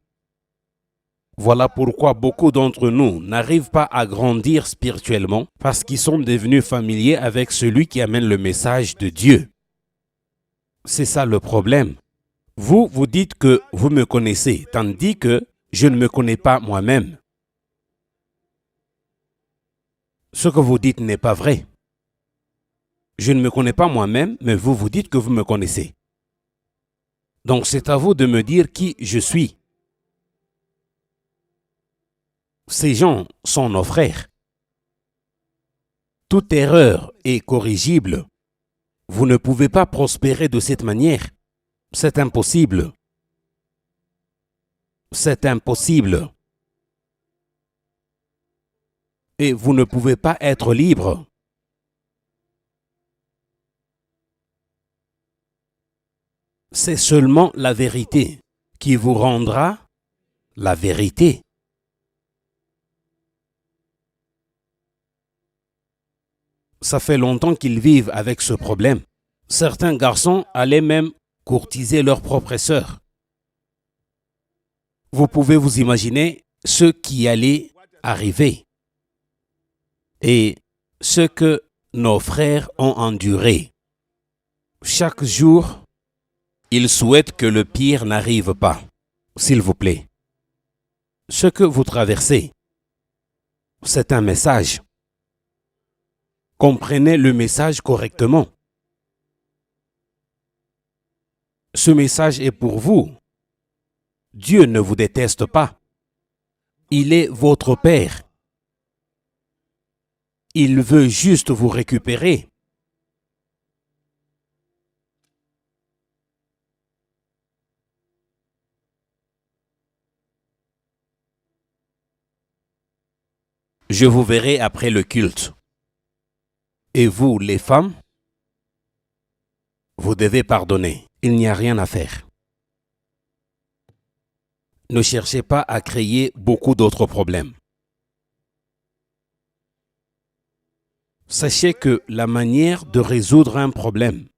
Voilà pourquoi beaucoup d'entre nous n'arrivent pas à grandir spirituellement parce qu'ils sont devenus familiers avec celui qui amène le message de Dieu. C'est ça le problème. Vous, vous dites que vous me connaissez, tandis que je ne me connais pas moi-même. Ce que vous dites n'est pas vrai. Je ne me connais pas moi-même, mais vous, vous dites que vous me connaissez. Donc c'est à vous de me dire qui je suis. Ces gens sont nos frères. Toute erreur est corrigible. Vous ne pouvez pas prospérer de cette manière. C'est impossible. C'est impossible. Et vous ne pouvez pas être libre. C'est seulement la vérité qui vous rendra la vérité. Ça fait longtemps qu'ils vivent avec ce problème. Certains garçons allaient même courtiser leur propre sœur. Vous pouvez vous imaginer ce qui allait arriver et ce que nos frères ont enduré. Chaque jour, ils souhaitent que le pire n'arrive pas. S'il vous plaît, ce que vous traversez, c'est un message. Comprenez le message correctement. Ce message est pour vous. Dieu ne vous déteste pas. Il est votre Père. Il veut juste vous récupérer. Je vous verrai après le culte. Et vous, les femmes, vous devez pardonner. Il n'y a rien à faire. Ne cherchez pas à créer beaucoup d'autres problèmes. Sachez que la manière de résoudre un problème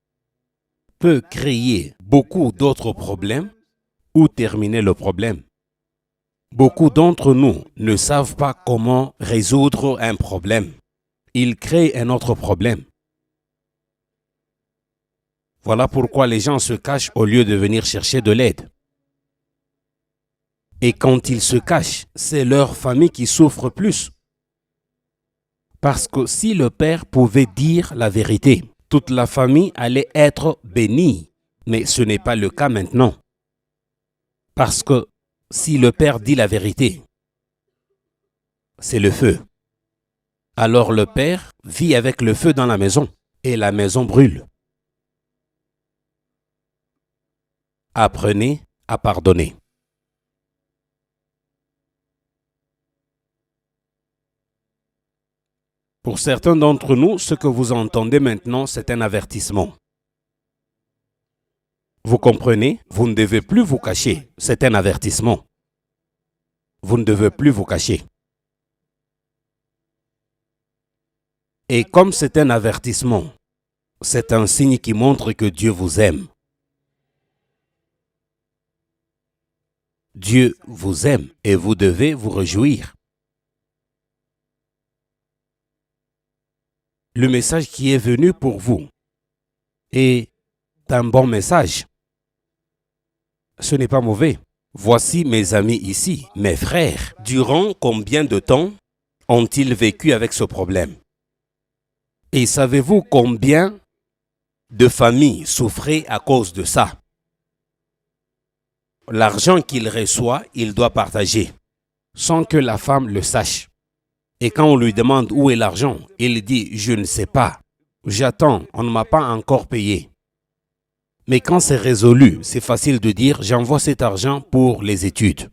peut créer beaucoup d'autres problèmes ou terminer le problème. Beaucoup d'entre nous ne savent pas comment résoudre un problème. Ils créent un autre problème. Voilà pourquoi les gens se cachent au lieu de venir chercher de l'aide. Et quand ils se cachent, c'est leur famille qui souffre plus. Parce que si le père pouvait dire la vérité, toute la famille allait être bénie. Mais ce n'est pas le cas maintenant. Parce que si le père dit la vérité, c'est le feu. Alors le père vit avec le feu dans la maison et la maison brûle. Apprenez à pardonner. Pour certains d'entre nous, ce que vous entendez maintenant, c'est un avertissement. Vous comprenez? Vous ne devez plus vous cacher. C'est un avertissement. Vous ne devez plus vous cacher. Et comme c'est un avertissement, c'est un signe qui montre que Dieu vous aime. Dieu vous aime et vous devez vous réjouir. Le message qui est venu pour vous est un bon message. Ce n'est pas mauvais. Voici mes amis ici, mes frères. Durant combien de temps ont-ils vécu avec ce problème? Et savez-vous combien de familles souffraient à cause de ça? L'argent qu'il reçoit, il doit partager, sans que la femme le sache. Et quand on lui demande où est l'argent, il dit « Je ne sais pas, j'attends, on ne m'a pas encore payé ». Mais quand c'est résolu, c'est facile de dire « J'envoie cet argent pour les études ».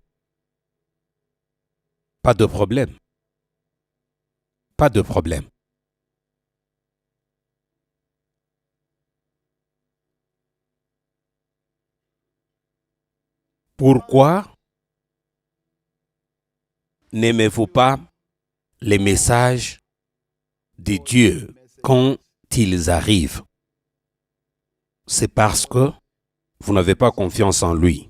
Pas de problème. Pas de problème. Pourquoi n'aimez-vous pas les messages de Dieu quand ils arrivent? C'est parce que vous n'avez pas confiance en lui.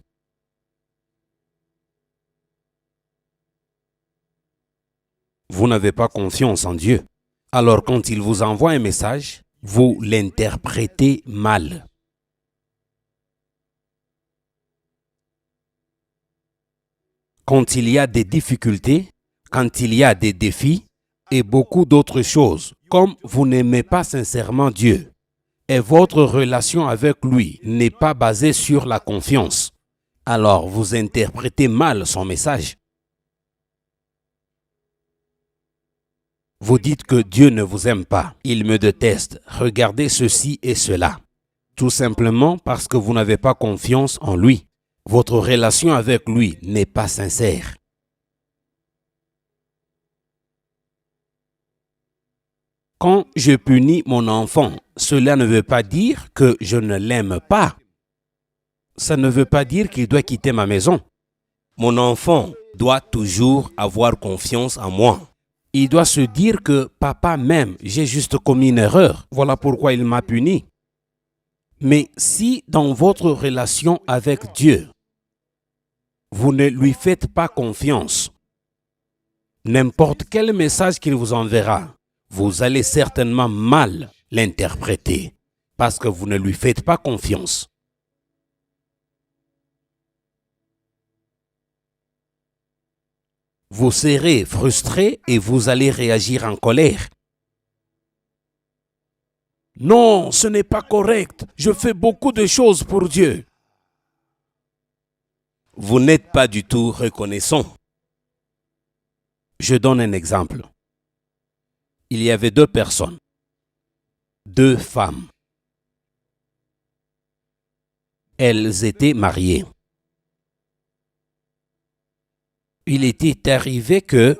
Vous n'avez pas confiance en Dieu. Alors quand il vous envoie un message, vous l'interprétez mal. Quand il y a des difficultés, quand il y a des défis et beaucoup d'autres choses, comme vous n'aimez pas sincèrement Dieu et votre relation avec lui n'est pas basée sur la confiance, alors vous interprétez mal son message. Vous dites que Dieu ne vous aime pas, il me déteste, regardez ceci et cela. Tout simplement parce que vous n'avez pas confiance en lui. Votre relation avec lui n'est pas sincère. Quand je punis mon enfant, cela ne veut pas dire que je ne l'aime pas. Ça ne veut pas dire qu'il doit quitter ma maison. Mon enfant doit toujours avoir confiance en moi. Il doit se dire que papa m'aime, j'ai juste commis une erreur. Voilà pourquoi il m'a puni. Mais si dans votre relation avec Dieu, vous ne lui faites pas confiance, n'importe quel message qu'il vous enverra, vous allez certainement mal l'interpréter parce que vous ne lui faites pas confiance. Vous serez frustré et vous allez réagir en colère. Non, ce n'est pas correct. Je fais beaucoup de choses pour Dieu. Vous n'êtes pas du tout reconnaissant. Je donne un exemple. Il y avait 2 personnes, 2 femmes. Elles étaient mariées. Il était arrivé que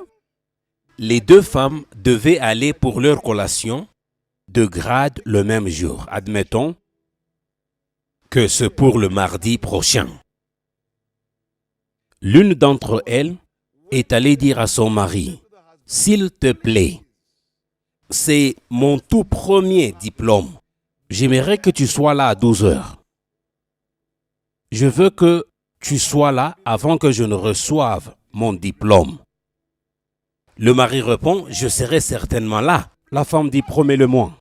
les 2 femmes devaient aller pour leur collation de grade le même jour. Admettons que c'est pour le mardi prochain. L'une d'entre elles est allée dire à son mari, « S'il te plaît, c'est mon tout premier diplôme. J'aimerais que tu sois là à 12 heures. Je veux que tu sois là avant que je ne reçoive mon diplôme. » Le mari répond, « Je serai certainement là. » La femme dit, « Promets-le-moi. »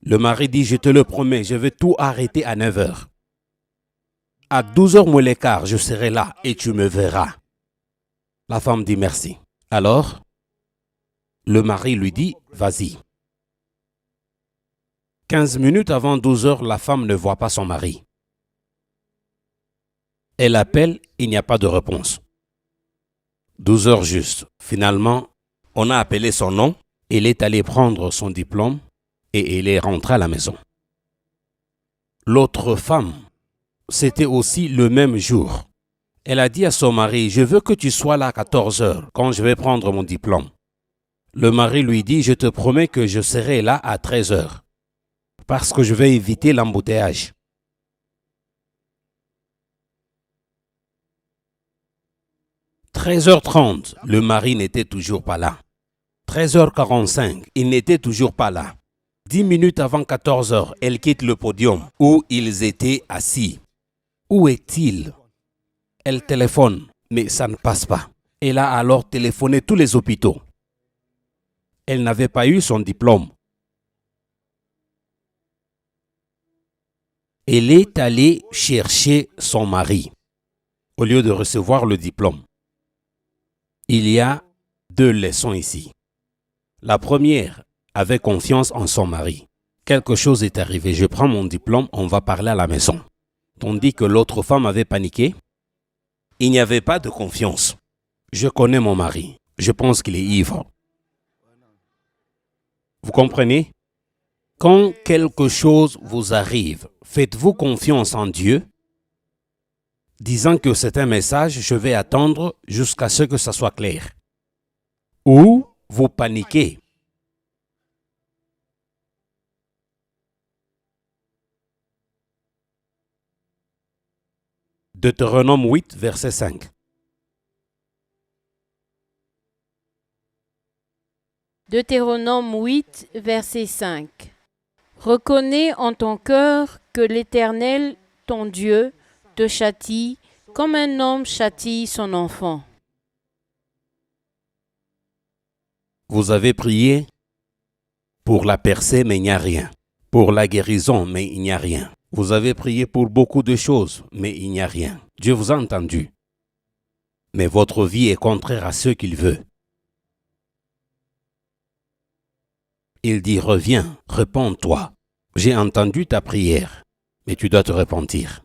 Le mari dit, « Je te le promets, je vais tout arrêter à 9 heures. À 12 heures moins le quart, je serai là et tu me verras. » La femme dit, « Merci. » Alors, le mari lui dit, « Vas-y. » 15 minutes avant 12 heures, la femme ne voit pas son mari. Elle appelle, il n'y a pas de réponse. 12 heures juste. Finalement, on a appelé son nom, elle est allée prendre son diplôme et elle est rentrée à la maison. L'autre femme, c'était aussi le même jour. Elle a dit à son mari, « Je veux que tu sois là à 14 heures quand je vais prendre mon diplôme. » Le mari lui dit, « Je te promets que je serai là à 13 heures parce que je vais éviter l'embouteillage. » 13h30, le mari n'était toujours pas là. 13h45, il n'était toujours pas là. 10 minutes avant 14h, elle quitte le podium où ils étaient assis. Où est-il? Elle téléphone, mais ça ne passe pas. Elle a alors téléphoné tous les hôpitaux. Elle n'avait pas eu son diplôme. Elle est allée chercher son mari au lieu de recevoir le diplôme. Il y a 2 leçons ici. La première, avait confiance en son mari. Quelque chose est arrivé, je prends mon diplôme, on va parler à la maison. Tandis que l'autre femme avait paniqué, il n'y avait pas de confiance. Je connais mon mari, je pense qu'il est ivre. Vous comprenez? Quand quelque chose vous arrive, faites-vous confiance en Dieu, disant que c'est un message, je vais attendre jusqu'à ce que ça soit clair. Ou vous paniquez. Deutéronome 8, verset 5. Deutéronome 8, verset 5. Reconnais en ton cœur que l'Éternel, ton Dieu, te châtie comme un homme châtie son enfant. Vous avez prié pour la percée, mais il n'y a rien. Pour la guérison, mais il n'y a rien. Vous avez prié pour beaucoup de choses, mais il n'y a rien. Dieu vous a entendu. Mais votre vie est contraire à ce qu'il veut. Il dit, reviens, réponds-toi. J'ai entendu ta prière, mais tu dois te repentir.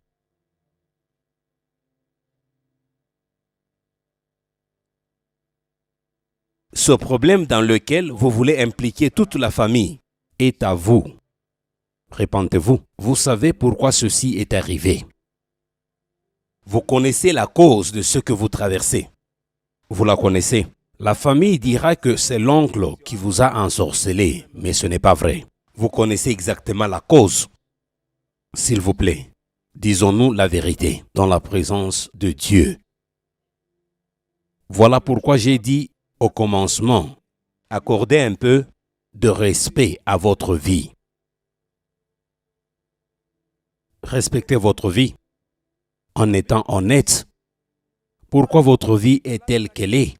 Ce problème dans lequel vous voulez impliquer toute la famille est à vous. Répentez-vous. Vous savez pourquoi ceci est arrivé. Vous connaissez la cause de ce que vous traversez. Vous la connaissez. La famille dira que c'est l'oncle qui vous a ensorcelé, mais ce n'est pas vrai. Vous connaissez exactement la cause. S'il vous plaît, disons-nous la vérité dans la présence de Dieu. Voilà pourquoi j'ai dit au commencement accordez un peu de respect à votre vie. Respectez votre vie en étant honnête. Pourquoi votre vie est telle qu'elle est?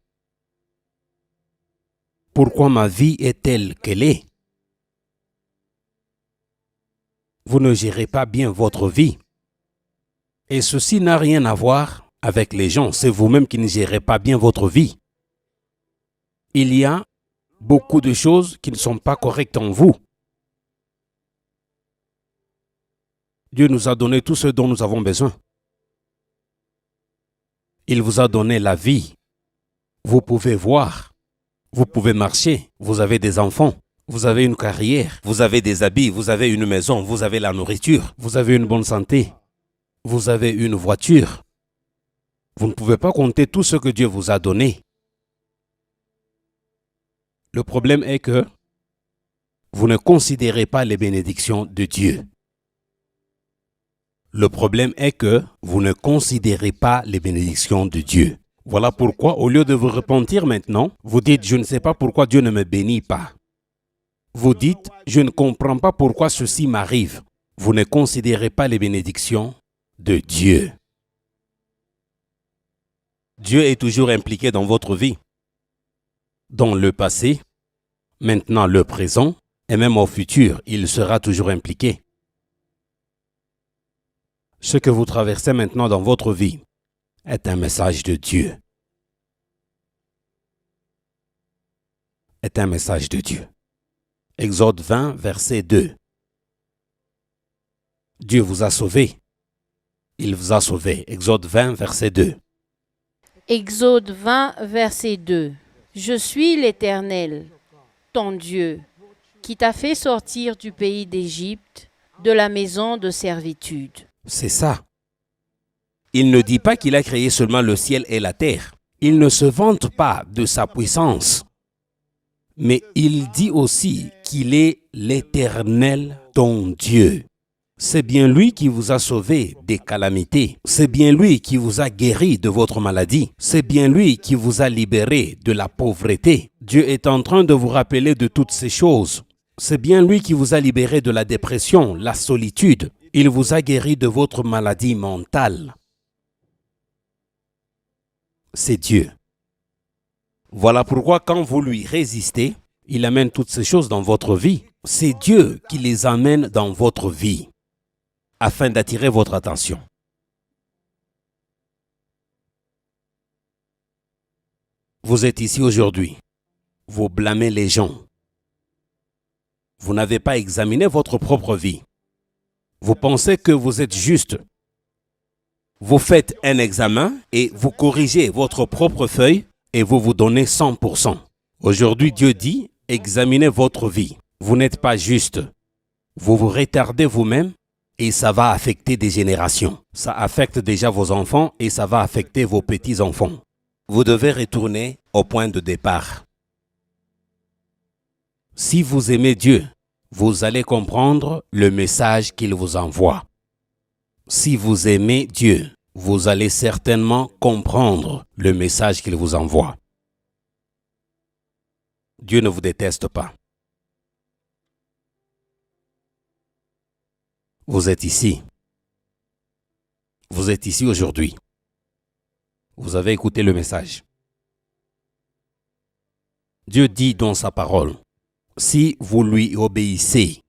Pourquoi ma vie est telle qu'elle est? Vous ne gérez pas bien votre vie. Et ceci n'a rien à voir avec les gens. C'est vous-même qui ne gérez pas bien votre vie. Il y a beaucoup de choses qui ne sont pas correctes en vous. Dieu nous a donné tout ce dont nous avons besoin. Il vous a donné la vie. Vous pouvez voir. Vous pouvez marcher. Vous avez des enfants. Vous avez une carrière. Vous avez des habits. Vous avez une maison. Vous avez la nourriture. Vous avez une bonne santé. Vous avez une voiture. Vous ne pouvez pas compter tout ce que Dieu vous a donné. Le problème est que vous ne considérez pas les bénédictions de Dieu. Le problème est que vous ne considérez pas les bénédictions de Dieu. Voilà pourquoi, au lieu de vous repentir maintenant, vous dites « Je ne sais pas pourquoi Dieu ne me bénit pas ». Vous dites « Je ne comprends pas pourquoi ceci m'arrive ». Vous ne considérez pas les bénédictions de Dieu. Dieu est toujours impliqué dans votre vie. Dans le passé, maintenant le présent, et même au futur, il sera toujours impliqué. Ce que vous traversez maintenant dans votre vie est un message de Dieu. Est un message de Dieu. Exode 20, verset 2. Dieu vous a sauvé. Il vous a sauvé. Exode 20, verset 2. Exode 20, verset 2. Je suis l'Éternel, ton Dieu, qui t'a fait sortir du pays d'Égypte, de la maison de servitude. C'est ça. Il ne dit pas qu'il a créé seulement le ciel et la terre. Il ne se vante pas de sa puissance. Mais il dit aussi qu'il est l'Éternel, ton Dieu. C'est bien lui qui vous a sauvé des calamités. C'est bien lui qui vous a guéri de votre maladie. C'est bien lui qui vous a libéré de la pauvreté. Dieu est en train de vous rappeler de toutes ces choses. C'est bien lui qui vous a libéré de la dépression, la solitude. Il vous a guéri de votre maladie mentale. C'est Dieu. Voilà pourquoi quand vous lui résistez, il amène toutes ces choses dans votre vie. C'est Dieu qui les amène dans votre vie afin d'attirer votre attention. Vous êtes ici aujourd'hui. Vous blâmez les gens. Vous n'avez pas examiné votre propre vie. Vous pensez que vous êtes juste. Vous faites un examen et vous corrigez votre propre feuille et vous vous donnez 100%. Aujourd'hui, Dieu dit, examinez votre vie. Vous n'êtes pas juste. Vous vous retardez vous-même et ça va affecter des générations. Ça affecte déjà vos enfants et ça va affecter vos petits-enfants. Vous devez retourner au point de départ. Si vous aimez Dieu, vous allez comprendre le message qu'il vous envoie. Si vous aimez Dieu, vous allez certainement comprendre le message qu'il vous envoie. Dieu ne vous déteste pas. Vous êtes ici. Vous êtes ici aujourd'hui. Vous avez écouté le message. Dieu dit dans sa parole, si vous lui obéissez,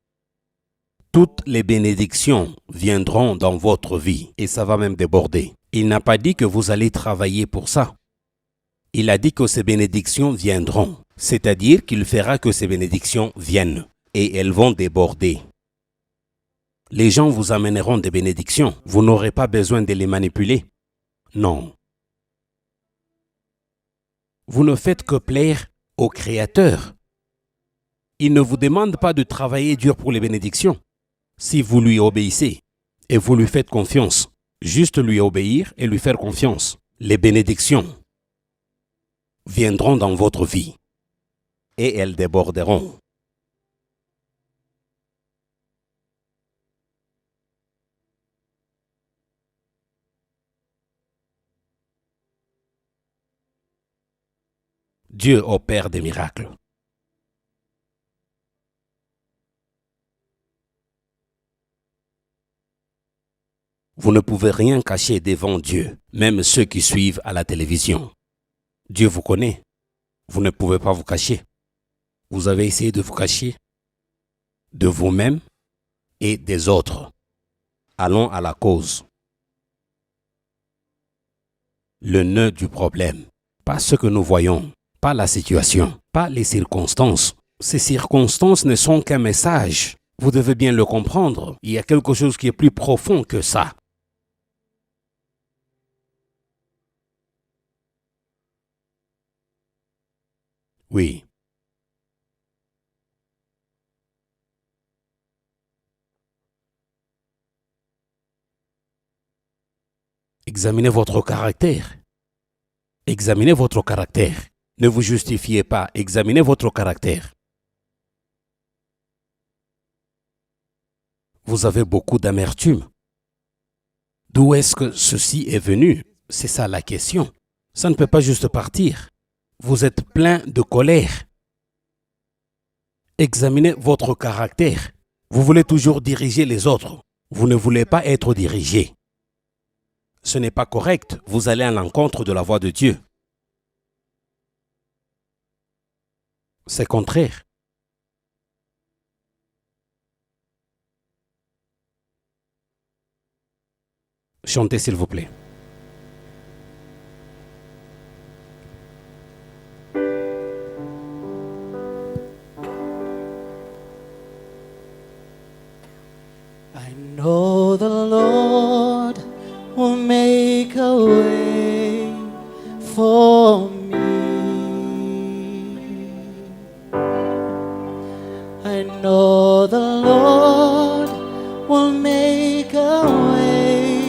toutes les bénédictions viendront dans votre vie et ça va même déborder. Il n'a pas dit que vous allez travailler pour ça. Il a dit que ces bénédictions viendront, c'est-à-dire qu'il fera que ces bénédictions viennent et elles vont déborder. Les gens vous amèneront des bénédictions. Vous n'aurez pas besoin de les manipuler. Non. Vous ne faites que plaire au Créateur. Il ne vous demande pas de travailler dur pour les bénédictions. Si vous lui obéissez et vous lui faites confiance, juste lui obéir et lui faire confiance, les bénédictions viendront dans votre vie et elles déborderont. Dieu opère des miracles. Vous ne pouvez rien cacher devant Dieu, même ceux qui suivent à la télévision. Dieu vous connaît. Vous ne pouvez pas vous cacher. Vous avez essayé de vous cacher de vous-même et des autres. Allons à la cause. Le nœud du problème, pas ce que nous voyons, pas la situation, pas les circonstances. Ces circonstances ne sont qu'un message. Vous devez bien le comprendre. Il y a quelque chose qui est plus profond que ça. Oui. Examinez votre caractère. Examinez votre caractère. Ne vous justifiez pas. Examinez votre caractère. Vous avez beaucoup d'amertume. D'où est-ce que ceci est venu? C'est ça la question. Ça ne peut pas juste partir. Vous êtes plein de colère. Examinez votre caractère. Vous voulez toujours diriger les autres. Vous ne voulez pas être dirigé. Ce n'est pas correct. Vous allez à l'encontre de la voix de Dieu. C'est contraire. Chantez s'il vous plaît. I know the Lord will make a way for me. I know the Lord will make a way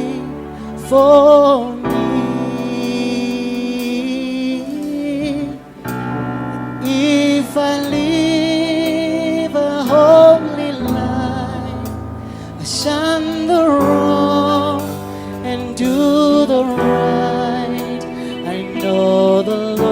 for me. If I live a holy life, I shun the wrong and do the right. I know the Lord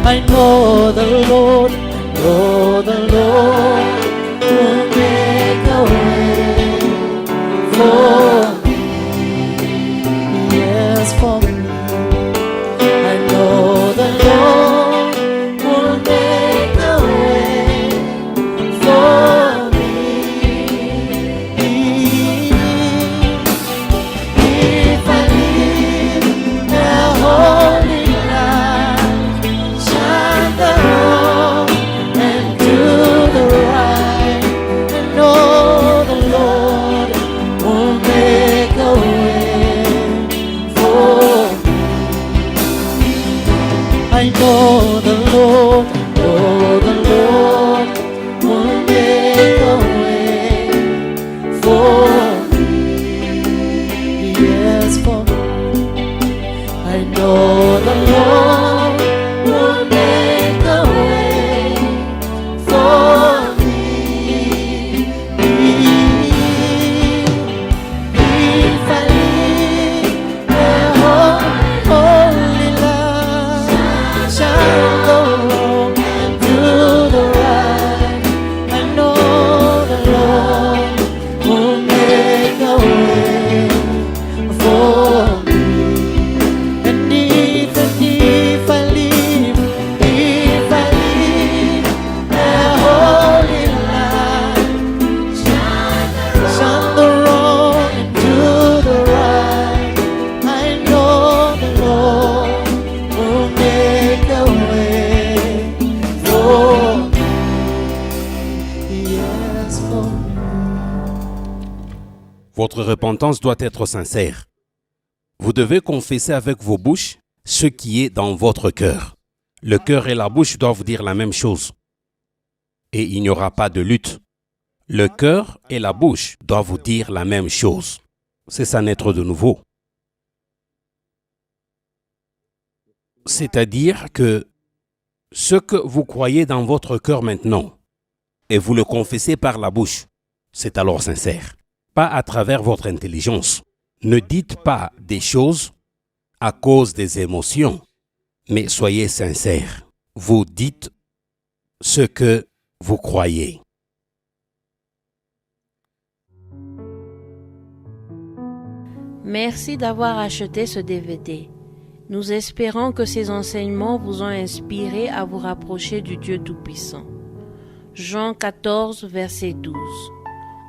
I know the Lord will make a way for me. Yes, for me. I know the Lord will make a way for me. If I live a holy life, shine the wrong and do the right, I know the Lord will make a way for me. I know the Lord will make a way for me. Yes, for me. I know the Lord will make a way for me. If I live a holy life, shall go wrong and do the right, I know the Lord will make a way for me. And if I live a holy life, shun the wrong and do the right, I know the Lord will make a way for me. Yes, for me. Votre repentance doit être sincère. Vous devez confesser avec vos bouches ce qui est dans votre cœur. Le cœur et la bouche doivent dire la même chose. Et il n'y aura pas de lutte. Le cœur et la bouche doivent vous dire la même chose. C'est ça naître de nouveau. C'est-à-dire que ce que vous croyez dans votre cœur maintenant, et vous le confessez par la bouche, c'est alors sincère. Pas à travers votre intelligence. Ne dites pas des choses à cause des émotions, mais soyez sincères. Vous dites ce que vous croyez. Merci d'avoir acheté ce DVD. Nous espérons que ces enseignements vous ont inspiré à vous rapprocher du Dieu Tout-Puissant. Jean 14, verset 12.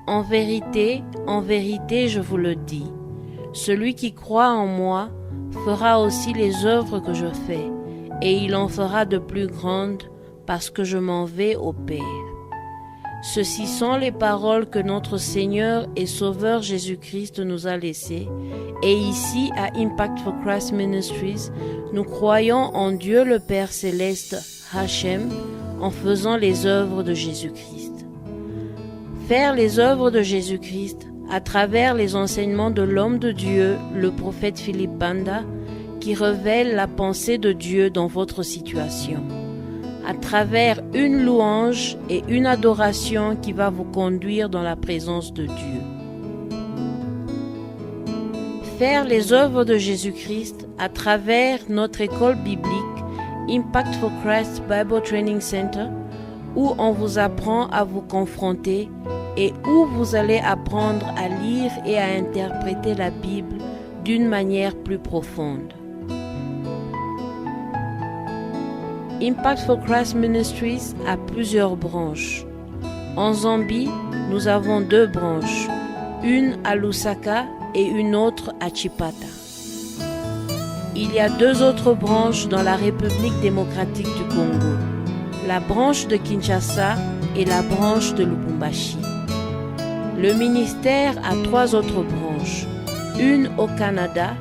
En vérité, je vous le dis, celui qui croit en moi fera aussi les œuvres que je fais, et il en fera de plus grandes, parce que je m'en vais au Père. Ceci sont les paroles que notre Seigneur et Sauveur Jésus-Christ nous a laissées, et ici à Impact for Christ Ministries, nous croyons en Dieu le Père Céleste, Hachem, en faisant les œuvres de Jésus-Christ. Faire les œuvres de Jésus-Christ à travers les enseignements de l'homme de Dieu, le prophète Philippe Banda, qui révèle la pensée de Dieu dans votre situation, à travers une louange et une adoration qui va vous conduire dans la présence de Dieu. Faire les œuvres de Jésus-Christ à travers notre école biblique, Impact for Christ Bible Training Center, où on vous apprend à vous confronter et où vous allez apprendre à lire et à interpréter la Bible d'une manière plus profonde. Impact for Christ Ministries a plusieurs branches. En Zambie, nous avons 2 branches, une à Lusaka et une autre à Chipata. Il y a 2 autres branches dans la République démocratique du Congo, la branche de Kinshasa et la branche de Lubumbashi. Le ministère a 3 autres branches, une au Canada,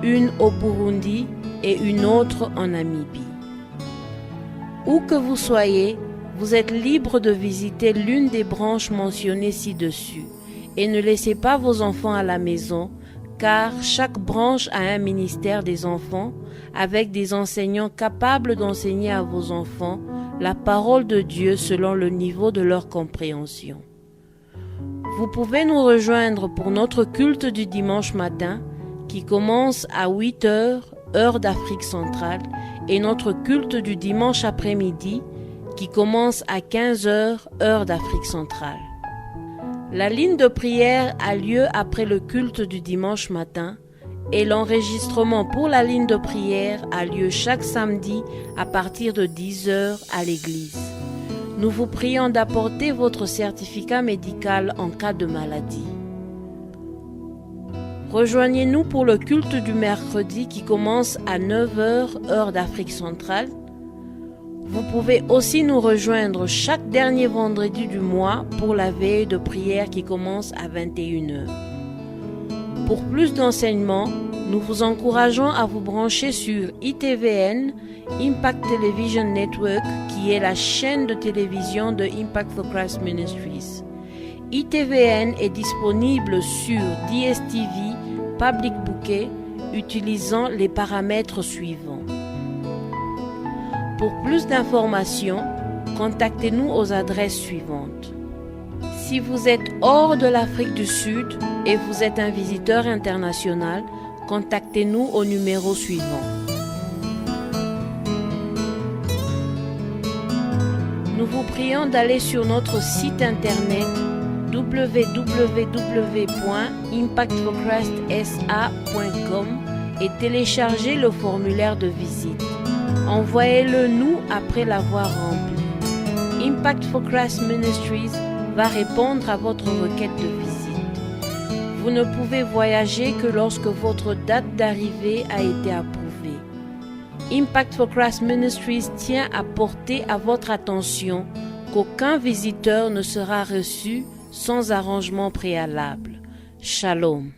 une au Burundi et une autre en Namibie. Où que vous soyez, vous êtes libre de visiter l'une des branches mentionnées ci-dessus et ne laissez pas vos enfants à la maison, car chaque branche a un ministère des enfants avec des enseignants capables d'enseigner à vos enfants la parole de Dieu selon le niveau de leur compréhension. Vous pouvez nous rejoindre pour notre culte du dimanche matin qui commence à 8h, heure d'Afrique centrale, et notre culte du dimanche après-midi qui commence à 15h, heure d'Afrique centrale. La ligne de prière a lieu après le culte du dimanche matin et l'enregistrement pour la ligne de prière a lieu chaque samedi à partir de 10h à l'église. Nous vous prions d'apporter votre certificat médical en cas de maladie. Rejoignez-nous pour le culte du mercredi qui commence à 9h, heure d'Afrique centrale. Vous pouvez aussi nous rejoindre chaque dernier vendredi du mois pour la veille de prière qui commence à 21h. Pour plus d'enseignements, nous vous encourageons à vous brancher sur ITVN, Impact Television Network, qui est la chaîne de télévision de Impact for Christ Ministries. ITVN est disponible sur DSTV, Public Bouquet, utilisant les paramètres suivants. Pour plus d'informations, contactez-nous aux adresses suivantes. Si vous êtes hors de l'Afrique du Sud et vous êtes un visiteur international, contactez-nous au numéro suivant. Nous vous prions d'aller sur notre site internet www.impactforchristsa.com et télécharger le formulaire de visite. Envoyez-le nous après l'avoir rempli. Impact for Christ Ministries va répondre à votre requête de visite. Vous ne pouvez voyager que lorsque votre date d'arrivée a été approuvée. Impact for Christ Ministries tient à porter à votre attention qu'aucun visiteur ne sera reçu sans arrangement préalable. Shalom.